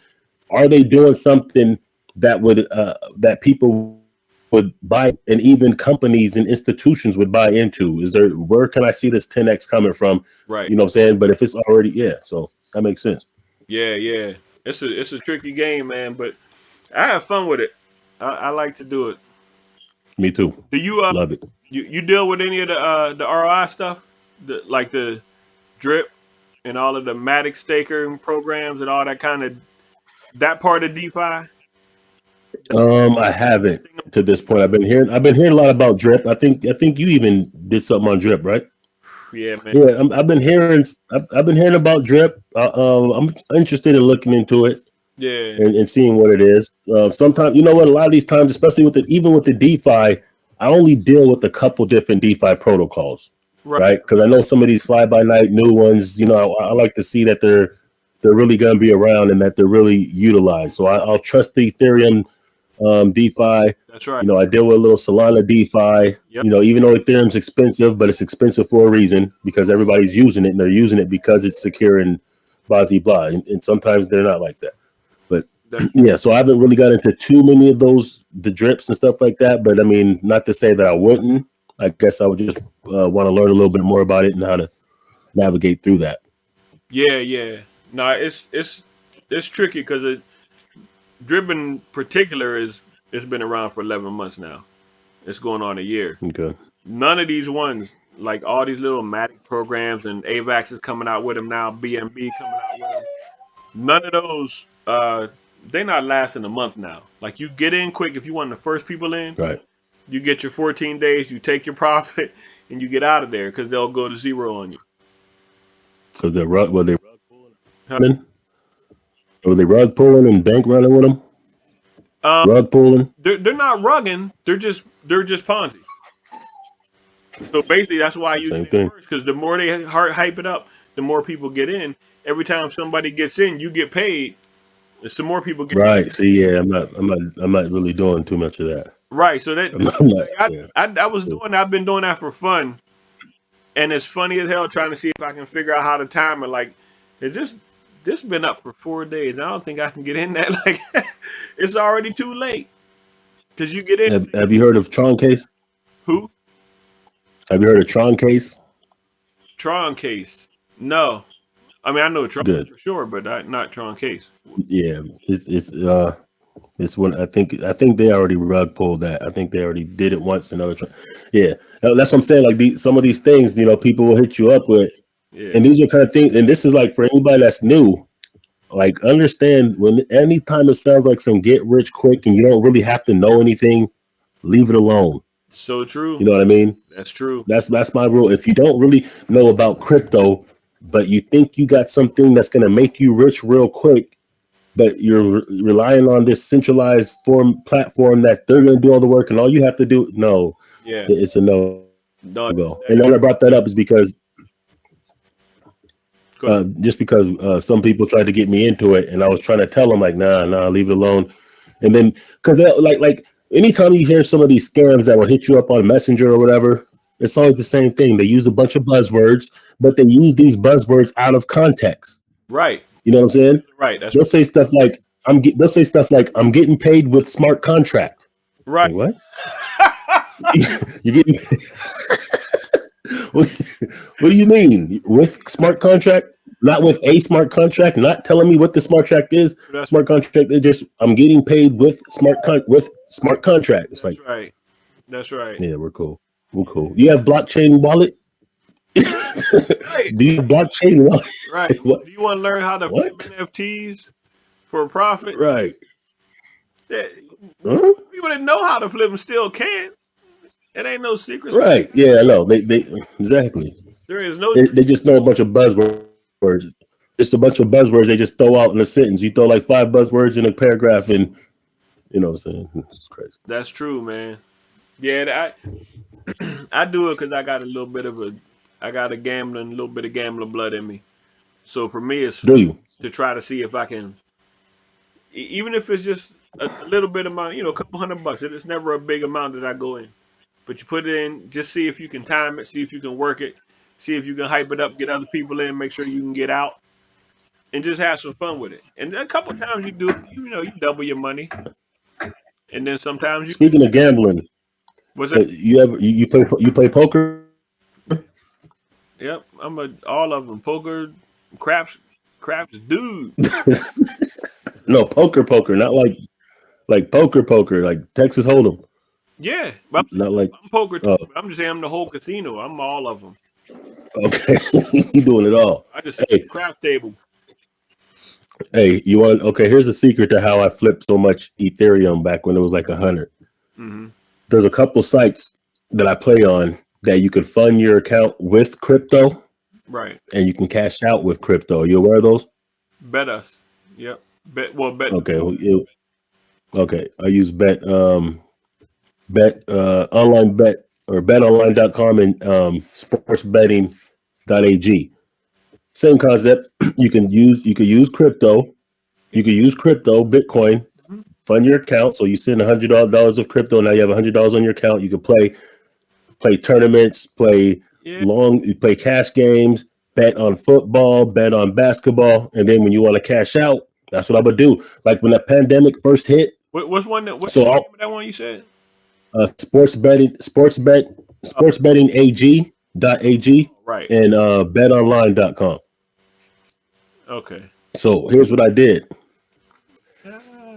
are they doing something that people would buy and even companies and institutions would buy into? Where can I see this 10x coming from? right, You know what I'm saying? But if it's already, so that makes sense. yeah, yeah. It's a tricky game, man, but I have fun with it. I like to do it. Me too. Do you Love it. you deal with any of the ROI stuff, like the drip and all of the Matic staker programs and all that kind of that part of DeFi? I haven't to this point. I've been hearing a lot about drip. I think you even did something on drip, right? Yeah, man. Yeah, I've been hearing about drip. I'm interested in looking into it Yeah, and seeing what it is. Sometimes, you know what? A lot of these times, especially even with the DeFi, I only deal with a couple different DeFi protocols, right. right? Because I know some of these fly by night new ones. You know, I like to see that they're really going to be around and that they're really utilized. So I'll trust the Ethereum DeFi. That's right. You know, I deal with a little Solana DeFi. Yep. You know, even though Ethereum's expensive, but it's expensive for a reason because everybody's using it and they're using it because it's secure and blah, blah, blah. And sometimes they're not like that. But That's yeah, so I haven't really got into too many of the drips and stuff like that. But I mean, not to say that I wouldn't. I guess I would just want to learn a little bit more about it and how to navigate through that. yeah, yeah. No, it's tricky because drip in particular it's been around for 11 months now. It's going on a year. Okay. None of these ones, like all these little Matic programs and AVAX is coming out with them now, BNB coming out with them. None of those, they not lasting a month now. Like you get in quick if you one of the first people in, Right. you get your 14 days, you take your profit, and you get out of there because they'll go to zero on you. Because they Huh? running? Were they rug pulling and bank running with them? Um, Rug pulling? they're not rugging. They're just Ponzi. So basically, that's why Same usually it thing. works because the more they hype it up, the more people get in. Every time somebody gets in, you get paid, and some more people get Right. See, yeah, I'm not really doing too much of that. right. So I'm not, like yeah. I was doing. I've been doing that for fun, and it's funny as hell trying to see if I can figure out how to time it. Like, is this been up for 4 days? I don't think I can get in that. Like, it's already too late because you get in. Have you heard of Tron case? Who? Have you heard of Tron case? Tron case? No. I mean, I know Tron Good. for sure, but not Tron case. Yeah, it's when I think they already rug pulled that. I think they already did it once. Yeah, that's what I'm saying. Like some of these things, people will hit you up with, Yeah. and these are kind of things. And this is like for anybody that's new. Like understand when anytime it sounds like some get rich quick and you don't really have to know anything, leave it alone. So true. You know what I mean? That's true. That's my rule. If you don't really know about crypto, but you think you got something that's going to make you rich real quick, but you're relying on this centralized platform that they're going to do all the work and all you have to do, no, Yeah. it's a no No. go. And the reason I brought that up is because just because some people tried to get me into it, and I was trying to tell them like, nah, leave it alone. And then because like anytime you hear some of these scams that will hit you up on Messenger or whatever, it's always the same thing. They use a bunch of buzzwords, but they use these buzzwords out of context. Right. You know what I'm saying? Right. That's they'll say stuff like they'll say stuff like I'm getting paid with smart contract. Right. Like, what? You're getting what do you mean with smart contract? Not with a smart contract. Not telling me what the smart contract is. Smart contract. They just I'm getting paid with smart contract. It's like right. That's right. Yeah, we're cool. We're cool. You have blockchain wallet? Right. Do you have blockchain wallet? Right. What? Do you want to learn how to flip NFTs for a profit? Right. Yeah. People that know how to flip them still can. It ain't no secret. Right. Yeah, I know. They exactly. There is no. They just know a bunch of buzzwords. Just a bunch of buzzwords they just throw out in a sentence. You throw like 5 buzzwords in a paragraph, and you know what I'm saying? It's crazy. That's true, man. Yeah, I do it because I got a little bit of a little bit of gambling blood in me. So for me, it's to try to see if I can, even if it's just a little bit amount, a couple $100. It's never a big amount that I go in, but you put it in, just see if you can time it, see if you can work it, see if you can hype it up, get other people in, make sure you can get out, and just have some fun with it. And a couple times you do, you double your money, and then sometimes you. Speaking of gambling. What's that? You play poker? Yep, all of them. Poker, craps, dude. No, poker, not like poker, like Texas Hold'em. Yeah, but I'm poker too. But I'm just saying I'm the whole casino. I'm all of them. Okay, you doing it all. I just say crap table. Hey, you want? Okay, here's a secret to how I flipped so much Ethereum back when it was like 100. Mm-hmm. There's a couple sites that I play on that you could fund your account with crypto, right? And you can cash out with crypto. Are you aware of those? Bet us. Yep. Bet. Okay. Okay. I use bet online bet or betonline.com and sportsbetting.ag. Same concept. You could use crypto. You could use crypto, Bitcoin. Fund your account, so you send $100 of crypto. Now you have $100 on your account. You can play tournaments, play cash games, bet on football, bet on basketball, and then when you want to cash out, that's what I would do. Like when the pandemic first hit. What's one that? What's the name of that one you said? Sportsbetting ag.ag, right, and betonline.com. Okay. So here's what I did.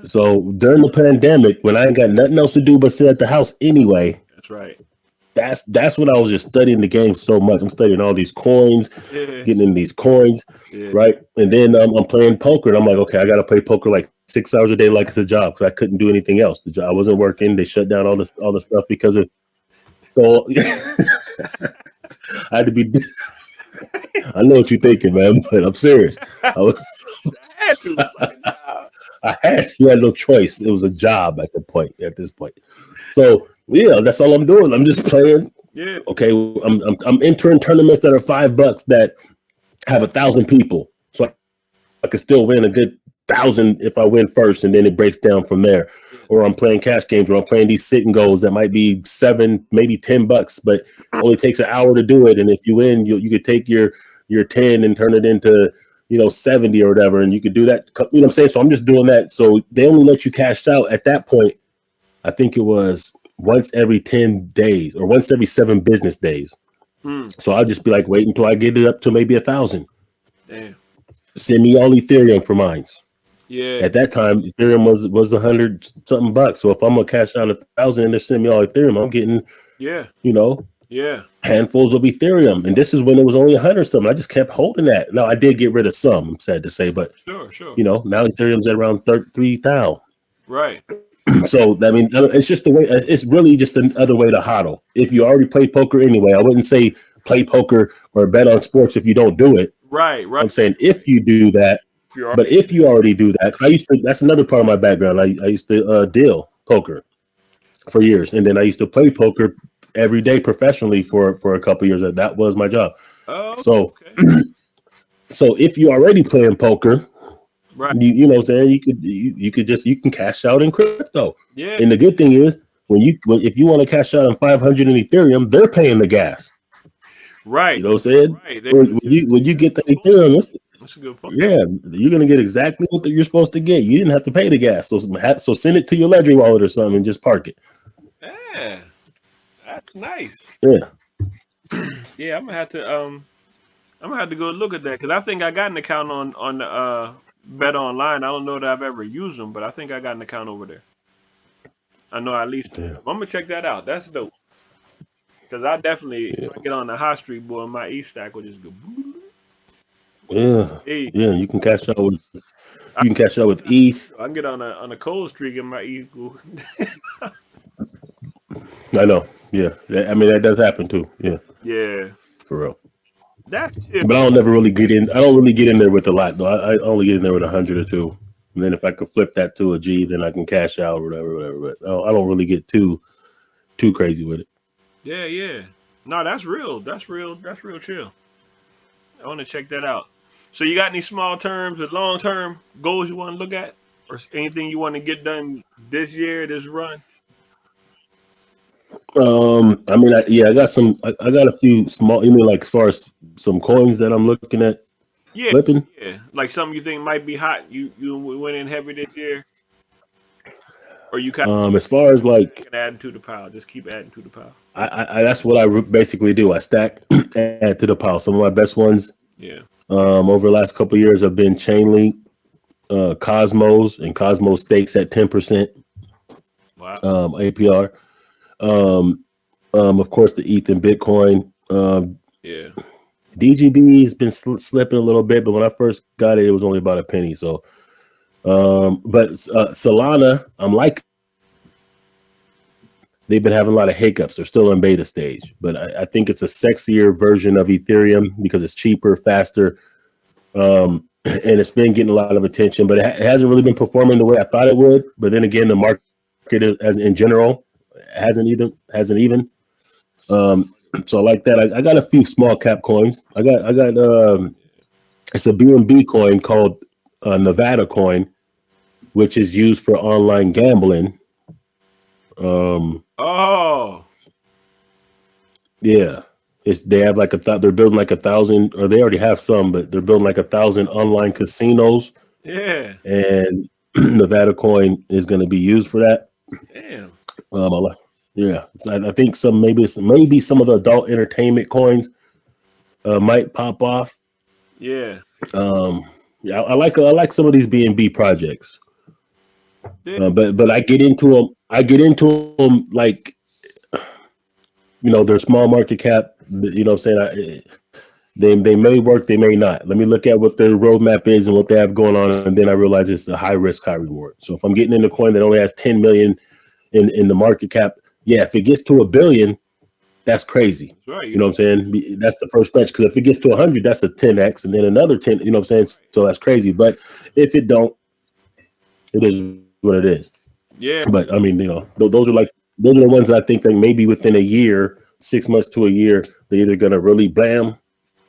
So during the pandemic, when I ain't got nothing else to do but sit at the house anyway, that's right. That's when I was just studying the game so much. I'm studying all these coins, getting in these coins, right? And then I'm playing poker, and I'm like, okay, I got to play poker like 6 hours a day, like it's a job, because I couldn't do anything else. The job, I wasn't working. They shut down all the stuff because of. So I had to be. I know what you're thinking, man, but I'm serious. I had no choice. It was a job at this point. So yeah, that's all I'm doing. I'm just playing. Yeah. Okay. I'm entering tournaments that are $5 that have 1,000 people. So I can still win a good 1,000 if I win first, and then it breaks down from there. Or I'm playing cash games, or I'm playing these sit and goes that might be $7, maybe $10, but only takes an hour to do it. And if you win, you could take your 10 and turn it into 70 or whatever, and you could do that. You know what I'm saying? So I'm just doing that. So they only let you cash out at that point. I think it was once every 10 days or once every 7 business days. So I'll just be like, wait until I get it up to maybe 1,000. Damn. Send me all Ethereum for mine. Yeah. At that time, Ethereum was $100 something bucks. So if I'm gonna cash out 1,000 and they're sending me all Ethereum, I'm getting handfuls of Ethereum. And this is when it was only 100 something. I just kept holding that. Now I did get rid of some, I'm sad to say, but sure. Now Ethereum's at around 3,000. Right. So I mean, it's just the way. It's really just another way to hodl. If you already play poker anyway, I wouldn't say play poker or bet on sports if you don't do it. Right. I'm saying if you do that, but if you already do that, that's another part of my background. I used to deal poker for years, and then I used to play poker every day professionally for a couple of years. That was my job. Oh, so. Okay. So if you're already playing poker, Right. you know what I'm saying, you can cash out in crypto. Yeah. And the good thing is if you want to cash out on 500 in Ethereum, they're paying the gas. Right. You know what I'm saying? Right. When you get the Ethereum, That's a good point. yeah, you're gonna get exactly what you're supposed to get. You didn't have to pay the gas, so send it to your Ledger wallet or something and just park it. Yeah. That's nice. Yeah. Yeah, I'm gonna have to go look at that because I think I got an account on the Bet Online. I don't know that I've ever used them, but I think I got an account over there. I know I at least Yeah. I'm gonna check that out. That's dope. Because I definitely, Yeah. if I get on the high street, boy, my E stack will just go. Yeah. Hey, Yeah. You can cash out with ETH. I can get on a cold streak and my E go. I know. Yeah. I mean that does happen too. Yeah. Yeah, For real. that's chill. But I don't never really get in. I don't really get in there with a lot though. I only get in there with 100 or two. And then if I could flip that to a G, then I can cash out or whatever. But I don't really get too crazy with it. Yeah, yeah. No, that's real. That's real. That's real chill. I want to check that out. So you got any small terms or long term goals you want to look at, or anything you want to get done this year, this run? I mean, I got some. I got a few small. You mean like as far as some coins that I'm looking at Yeah, flipping? yeah. Like something you think might be hot. You went in heavy this year, or you kind As far as like, of adding to the pile. Just keep adding to the pile. I that's what I basically do. I stack, add to the pile. Some of my best ones Yeah. over the last couple of years have been Chainlink, Cosmos, and Cosmos stakes at 10% Wow. APR. Of course, the ETH and Bitcoin. Yeah. DGB has been slipping a little bit, but when I first got it, it was only about a penny. So, but Solana, I'm like, they've been having a lot of hiccups. They're still in beta stage, but I think it's a sexier version of Ethereum because it's cheaper, faster, and it's been getting a lot of attention. But it hasn't really been performing the way I thought it would. But then again, the market, as in general, hasn't even. So like that, I got a few small cap coins. I got it's a BNB coin called Nevada coin, which is used for online gambling. Oh. Yeah, they have like they're building like 1,000, or they already have some, but they're building like 1,000 online casinos, Yeah. and Nevada coin is going to be used for that. Damn. Yeah, so I think maybe some of the adult entertainment coins might pop off. Yeah. Yeah, I like some of these BNB projects, Yeah. but I get into them. Like, they're small market cap. You know what I'm saying? They may work, they may not. Let me look at what their roadmap is and what they have going on, and then I realize it's a high risk, high reward. So if I'm getting in a coin that only has 10 million in the market cap, yeah, if it gets to 1 billion, that's crazy. That's right. You know what I'm saying? That's the first batch, because if it gets to 100, that's a 10x, and then another 10. You know what I'm saying? So that's crazy. But if it don't, it is what it is. Yeah. But I mean, those are the ones that I think like maybe within a year, 6 months to a year, they're either gonna really blam,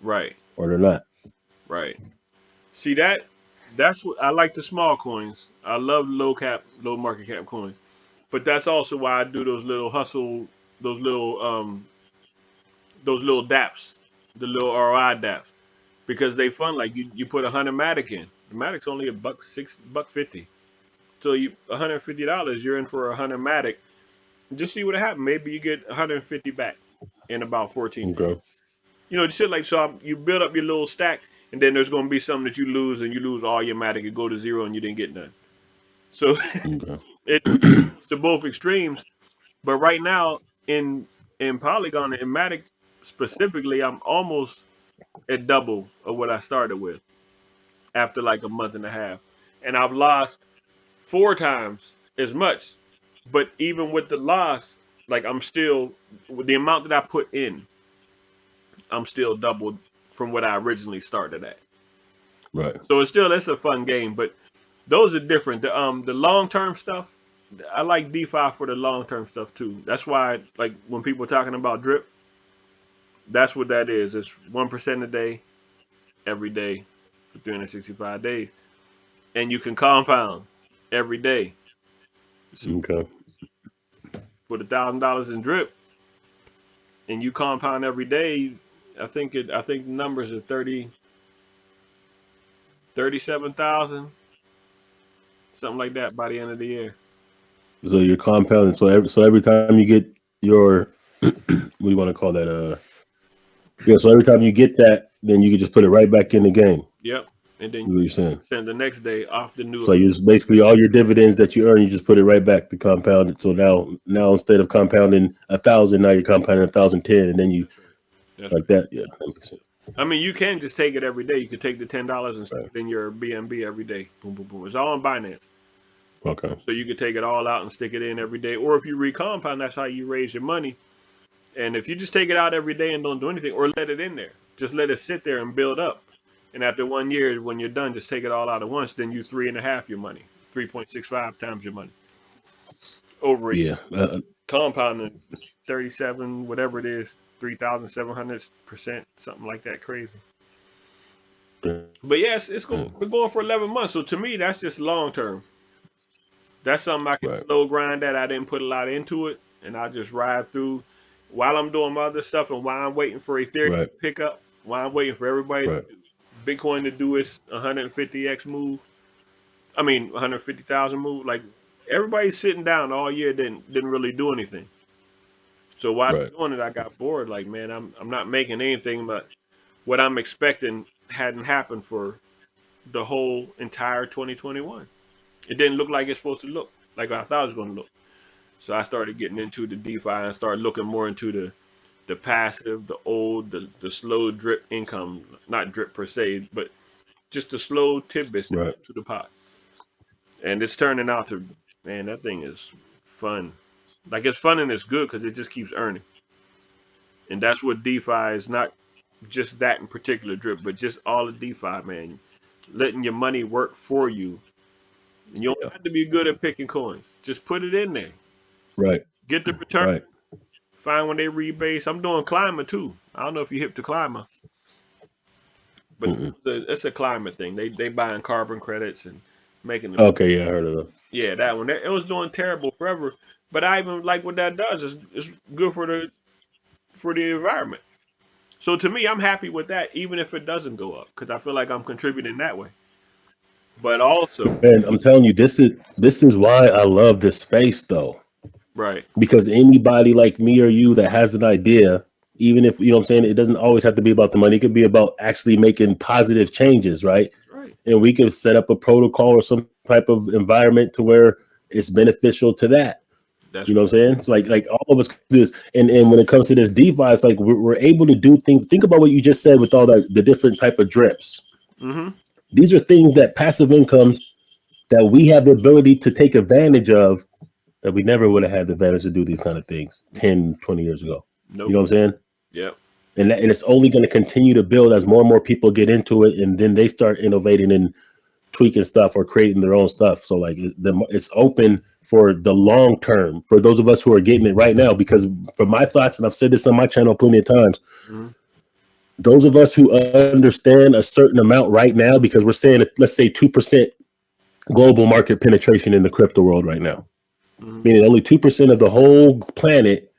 Right. or they're not. Right. See that's what I like, the small coins. I love low market cap coins. But that's also why I do those little hustle, those little DApps, the little ROI DApps. Because they fun. Like you put 100 Matic in. The Matic's only $1.50. So $150, you're in for 100 Matic. Just see what happens. Maybe you get 150 back in about 14 days. Okay. Just shit like so. You build up your little stack, and then there's going to be something that you lose, and you lose all your Matic. You go to zero, and you didn't get none. So Okay. it to both extremes. But right now in Polygon and Matic specifically, I'm almost at double of what I started with after like a month and a half, and I've lost 4 times as much. But even with the loss, like I'm still, with the amount that I put in, I'm still doubled from what I originally started at. Right. So it's a fun game, but those are different. The long term stuff, I like DeFi for the long term stuff too. That's why, like when people are talking about drip, that's what that is. It's 1% a day, every day, for 365 days, and you can compound every day. So Okay. for the $1,000 in drip, and you compound every day, I think the numbers are 37,000, something like that by the end of the year. So you're compounding. So every time you get your, what do you want to call that? Yeah. So every time you get that, then you can just put it right back in the game. Yep. And then What you're saying. send the next day off the new. So you just basically all your dividends that you earn, you just put it right back to compound it. So now instead of compounding 1,000, now you're compounding 1,010, and then you That's like that. Yeah, that makes sense. I mean, you can just take it every day. You could take the $10 and stick Right. it in your BNB every day. Boom, boom, boom. It's all on Binance. Okay. So you could take it all out and stick it in every day. Or if you recompound, that's how you raise your money. And if you just take it out every day and don't do anything, or let it in there, just let it sit there and build up. And after 1 year, when you're done, just take it all out at once. Then you 3.5 your money, 3.65 times your money over a year. Yeah. Compounding 37, whatever it is, 3,700%, something like that, crazy. But yes, we're going for 11 months. So to me, that's just long term. That's something I can Right. slow grind that I didn't put a lot into it, and I just ride through while I'm doing my other stuff and while I'm waiting for Ethereum Right. to pick up, while I'm waiting for everybody, Right. Bitcoin to do its 150x move. I mean, 150,000 move. Like everybody's sitting down all year, didn't really do anything. So while Right. I'm doing it, I got bored. Like, man, I'm not making anything, but what I'm expecting hadn't happened for the whole entire 2021. It didn't look like it's supposed to look, like I thought it was going to look. So I started getting into the DeFi and started looking more into the passive, the old, the slow drip income, not drip per se, but just the slow tidbits that Right. go to the pot. And it's turning out to, man, that thing is fun. Like it's fun and it's good because it just keeps earning. And that's what DeFi is, not just that in particular drip, but just all of DeFi, man. Letting your money work for you. And you don't Yeah. have to be good at picking coins. Just put it in there. Right. Get the return. Right. Find when they rebase. I'm doing climate too. I don't know if you hip to climate, but Mm-mm. it's a climate thing. They buying carbon credits and making them. Okay. Yeah, I heard of that. Yeah, that one. It was doing terrible forever. But I even like what that does. It's good for the environment. So to me, I'm happy with that, even if it doesn't go up, because I feel like I'm contributing that way. But also, And I'm telling you, this is why I love this space, though. right, Because anybody like me or you that has an idea, even if, you know what I'm saying, it doesn't always have to be about the money. It could be about actually making positive changes, right? right. And we could set up a protocol or some type of environment to where it's beneficial to that. That's You know what I'm saying? It's like all of us do this. And when it comes to this DeFi, it's like we're able to do things. Think about what you just said with all the different type of drips. mm-hmm. These are things that passive incomes that we have the ability to take advantage of that we never would have had the advantage to do these kind of things 10, 20 years ago. Nope. You know what I'm saying? Yep. And it's only going to continue to build as more and more people get into it, and then they start innovating and tweaking stuff or creating their own stuff. So like it's open for the long term for those of us who are getting it right now. Because from my thoughts, and I've said this on my channel plenty of times, mm-hmm. those of us who understand a certain amount right now, because we're saying, let's say 2% global market penetration in the crypto world right now, Mm-hmm. meaning only 2% of the whole planet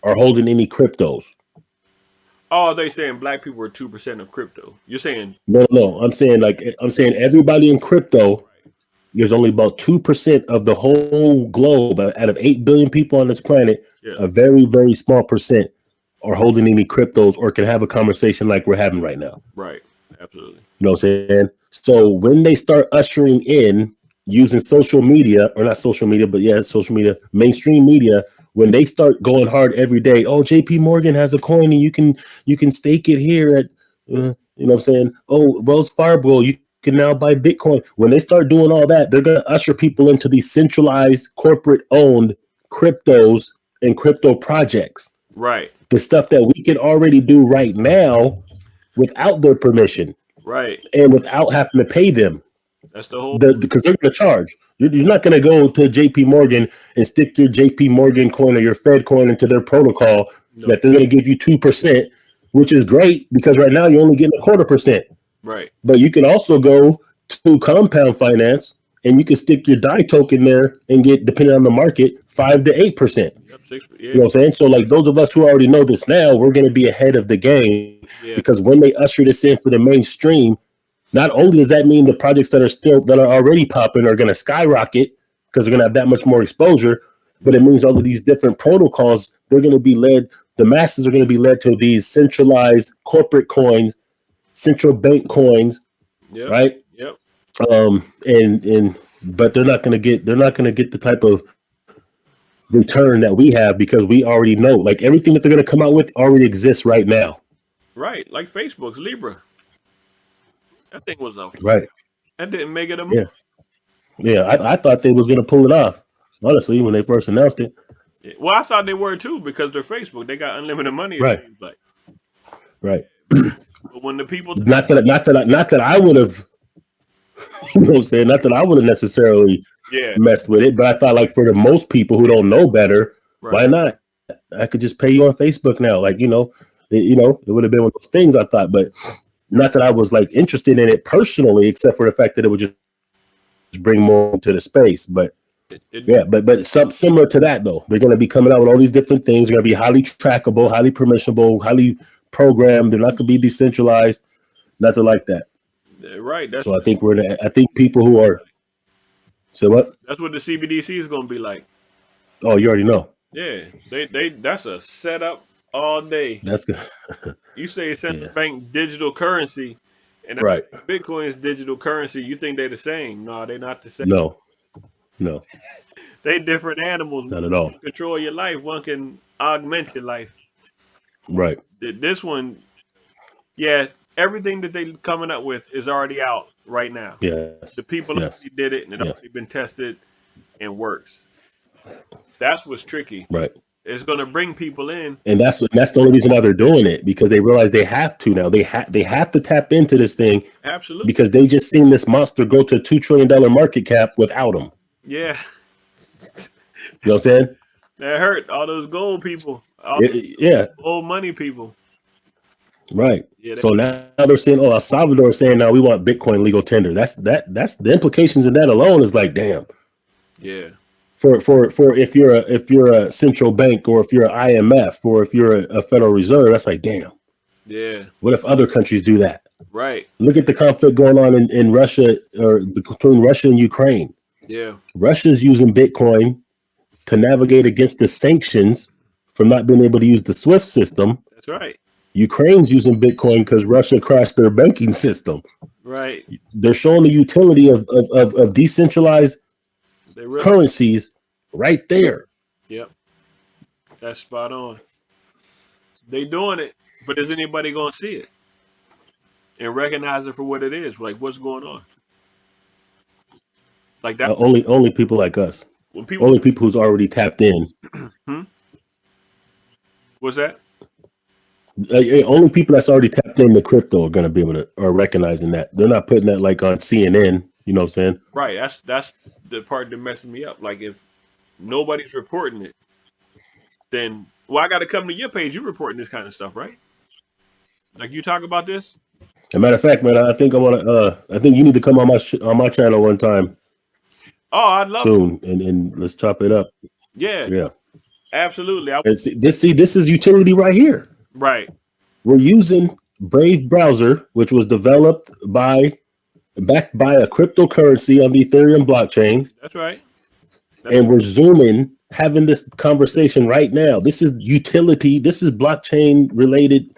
are holding any cryptos. Oh, they saying black people are 2% of crypto. You're saying No. I'm saying everybody in crypto. There's only about 2% of the whole globe out of 8 billion people on this planet. yeah. A very, very small percent are holding any cryptos or can have a conversation like we're having right now. Right. Absolutely. You know what I'm saying? So when they start ushering in using social media, or not social media, but yeah, social media, mainstream media, when they start going hard every day, oh, JP Morgan has a coin and you can stake it here at, you know what I'm saying? Oh, Wells Fargo, you can now buy Bitcoin. When they start doing all that, they're going to usher people into these centralized corporate owned cryptos and crypto projects. Right. The stuff that we can already do right now without their permission. Right. And without having to pay them. That's the whole. Because they're going to charge. You're not going to go to JP Morgan and stick your JP Morgan coin or your Fed coin into their protocol that they're going to give you 2%, which is great because right now you're only getting 0.25%. Right. But you can also go to compound finance and you can stick your DAI token there and get, depending on the market, 5 to 8%. Yep, 6, yeah. You know what I'm saying? So like those of us who already know this now, we're going to be ahead of the game, because when they usher this in for the mainstream, not only does that mean the projects that are already popping are going to skyrocket because they're going to have that much more exposure, but it means all of these different protocols, they're going to be led, the masses are going to be led to these centralized corporate coins, central bank coins, right? Yep. But they're not going to get the type of return that we have, because we already know, like, everything that they're going to come out with already exists right now. Right, like Facebook's Libra. That thing was a right. That didn't make it a move. I thought they was going to pull it off, honestly, when they first announced it. Yeah. Well, I thought they were too, because they're Facebook. They got unlimited money. Right. It seems like. Right. But when the people not that I would have, you know what I'm saying? Not that I would have necessarily messed with it, but I thought, like, for the most people who don't know better, why not? I could just pay you on Facebook now. Like, it would have been one of those things, I thought, but not that I was like interested in it personally, except for the fact that it would just bring more to the space. But but some similar to that though. They're going to be coming out with all these different things. They're going to be highly trackable, highly permissionable, highly programmed. They're not going to be decentralized, nothing like that. Right. So I think I think people who are. So what? That's what the CBDC is going to be like. Oh, you already know. Yeah, that's a setup all day. That's good. You say central bank digital currency, and right. Bitcoin's digital currency. You think they're the same? No, they're not the same. No. They different animals. Not at all. One can control your life. One can augment your life. Right. This one, everything that they coming up with is already out right now. Yes. The people already did it, and it already been tested and works. That's what's tricky. Right. It's going to bring people in, and that's the only reason why they're doing it, because they realize they have to now. They have to tap into this thing. Absolutely. Because they just seen this monster go to $2 trillion market cap without them. Yeah. You know what I'm saying? That hurt all those gold people. Old money people. Right. Yeah, so now they're saying, El Salvador is saying now we want Bitcoin legal tender. That's the implications of that alone is like, damn. Yeah. For if you're a central bank, or if you're an IMF, or if you're a Federal Reserve, that's like, damn. Yeah. What if other countries do that? Right. Look at the conflict going on in Russia, or between Russia and Ukraine. Yeah. Russia's using Bitcoin to navigate against the sanctions from not being able to use the SWIFT system. That's right. Ukraine's using Bitcoin because Russia crashed their banking system. Right. They're showing the utility of decentralized currencies right there. Yep. That's spot on. They doing it, but is anybody going to see it and recognize it for what it is? Like, what's going on? Like that. Only people like us. Only people who's already tapped in. What's that? Only people that's already tapped into crypto are going to be able to, are recognizing that. They're not putting that like on CNN. You know what I'm saying? Right. That's the part that messes me up. Like, if nobody's reporting it, then I got to come to your page. You reporting this kind of stuff, right? Like, you talk about this. As a matter of fact, man, I think I want to. I think you need to come on my channel one time. Oh, I'd love soon, and let's chop it up. Yeah. Absolutely. This is utility right here. Right. We're using Brave browser, which was developed backed by a cryptocurrency on the Ethereum blockchain. That's right. We're zooming, having this conversation right now. This is utility. This is blockchain related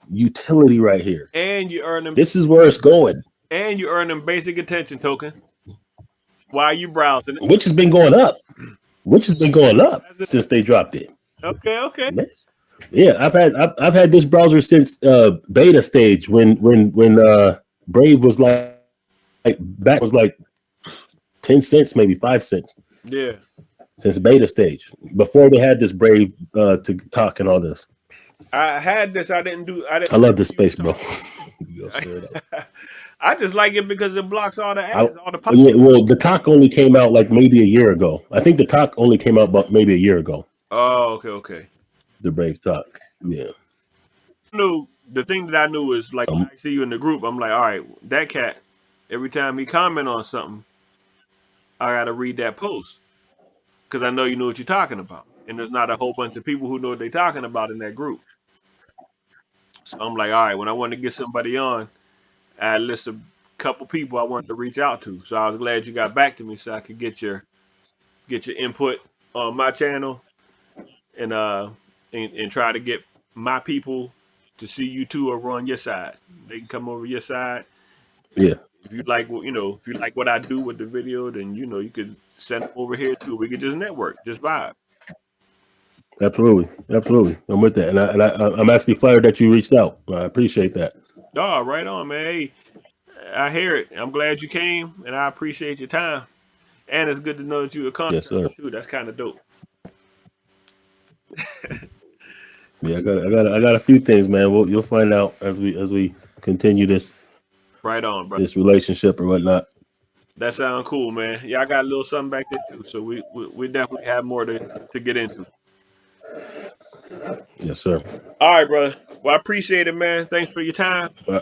utility right here. And you earn them. This is where it's going. And you earn them basic attention token while you browsing it. Which has been going up. Since they dropped it. Okay. Yeah, I've had this browser since beta stage when Brave was like back was like 10 cents, maybe 5 cents. Yeah. Since beta stage, before they had this Brave to talk and all this. I had this. I love this space, bro. I just like it because it blocks all the ads, all the pop. Yeah, well, the talk only came out like maybe a year ago. I think the talk only came out about maybe a year ago. Oh, okay. The Brave talk. Yeah. No, the thing that I knew is like when I see you in the group, I'm like, all right, that cat. Every time he comment on something, I gotta read that post because I know you know what you're talking about, and there's not a whole bunch of people who know what they're talking about in that group. So I'm like, all right, when I want to get somebody on, I list a couple people I wanted to reach out to. So I was glad you got back to me so I could get your input on my channel and and try to get my people to see you two over on your side. They can come over your side. Yeah, If you like what if you like what I do with the video, then you could send them over here too. We could just network, just vibe. absolutely, absolutely. I'm with that, I'm actually flattered that you reached out. I appreciate that. Oh, right on, man. Hey, I hear it. I'm glad you came, and I appreciate your time. And it's good to know that you're a Yes, contractor sir. too. That's kind of dope. Yeah, I got a few things, man. You'll find out as we continue Right on, bro. this relationship or whatnot. That sounds cool, man. Yeah, I got a little something back there too. So we definitely have more to get into. Yes, sir. All right, brother. Well, I appreciate it, man. Thanks for your time. Uh,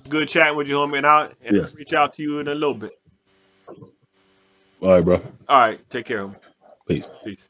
Good chatting with you, homie. And I'll yes. reach out to you in a little bit. All right, bro. All right. Take care, homie. Peace. Peace.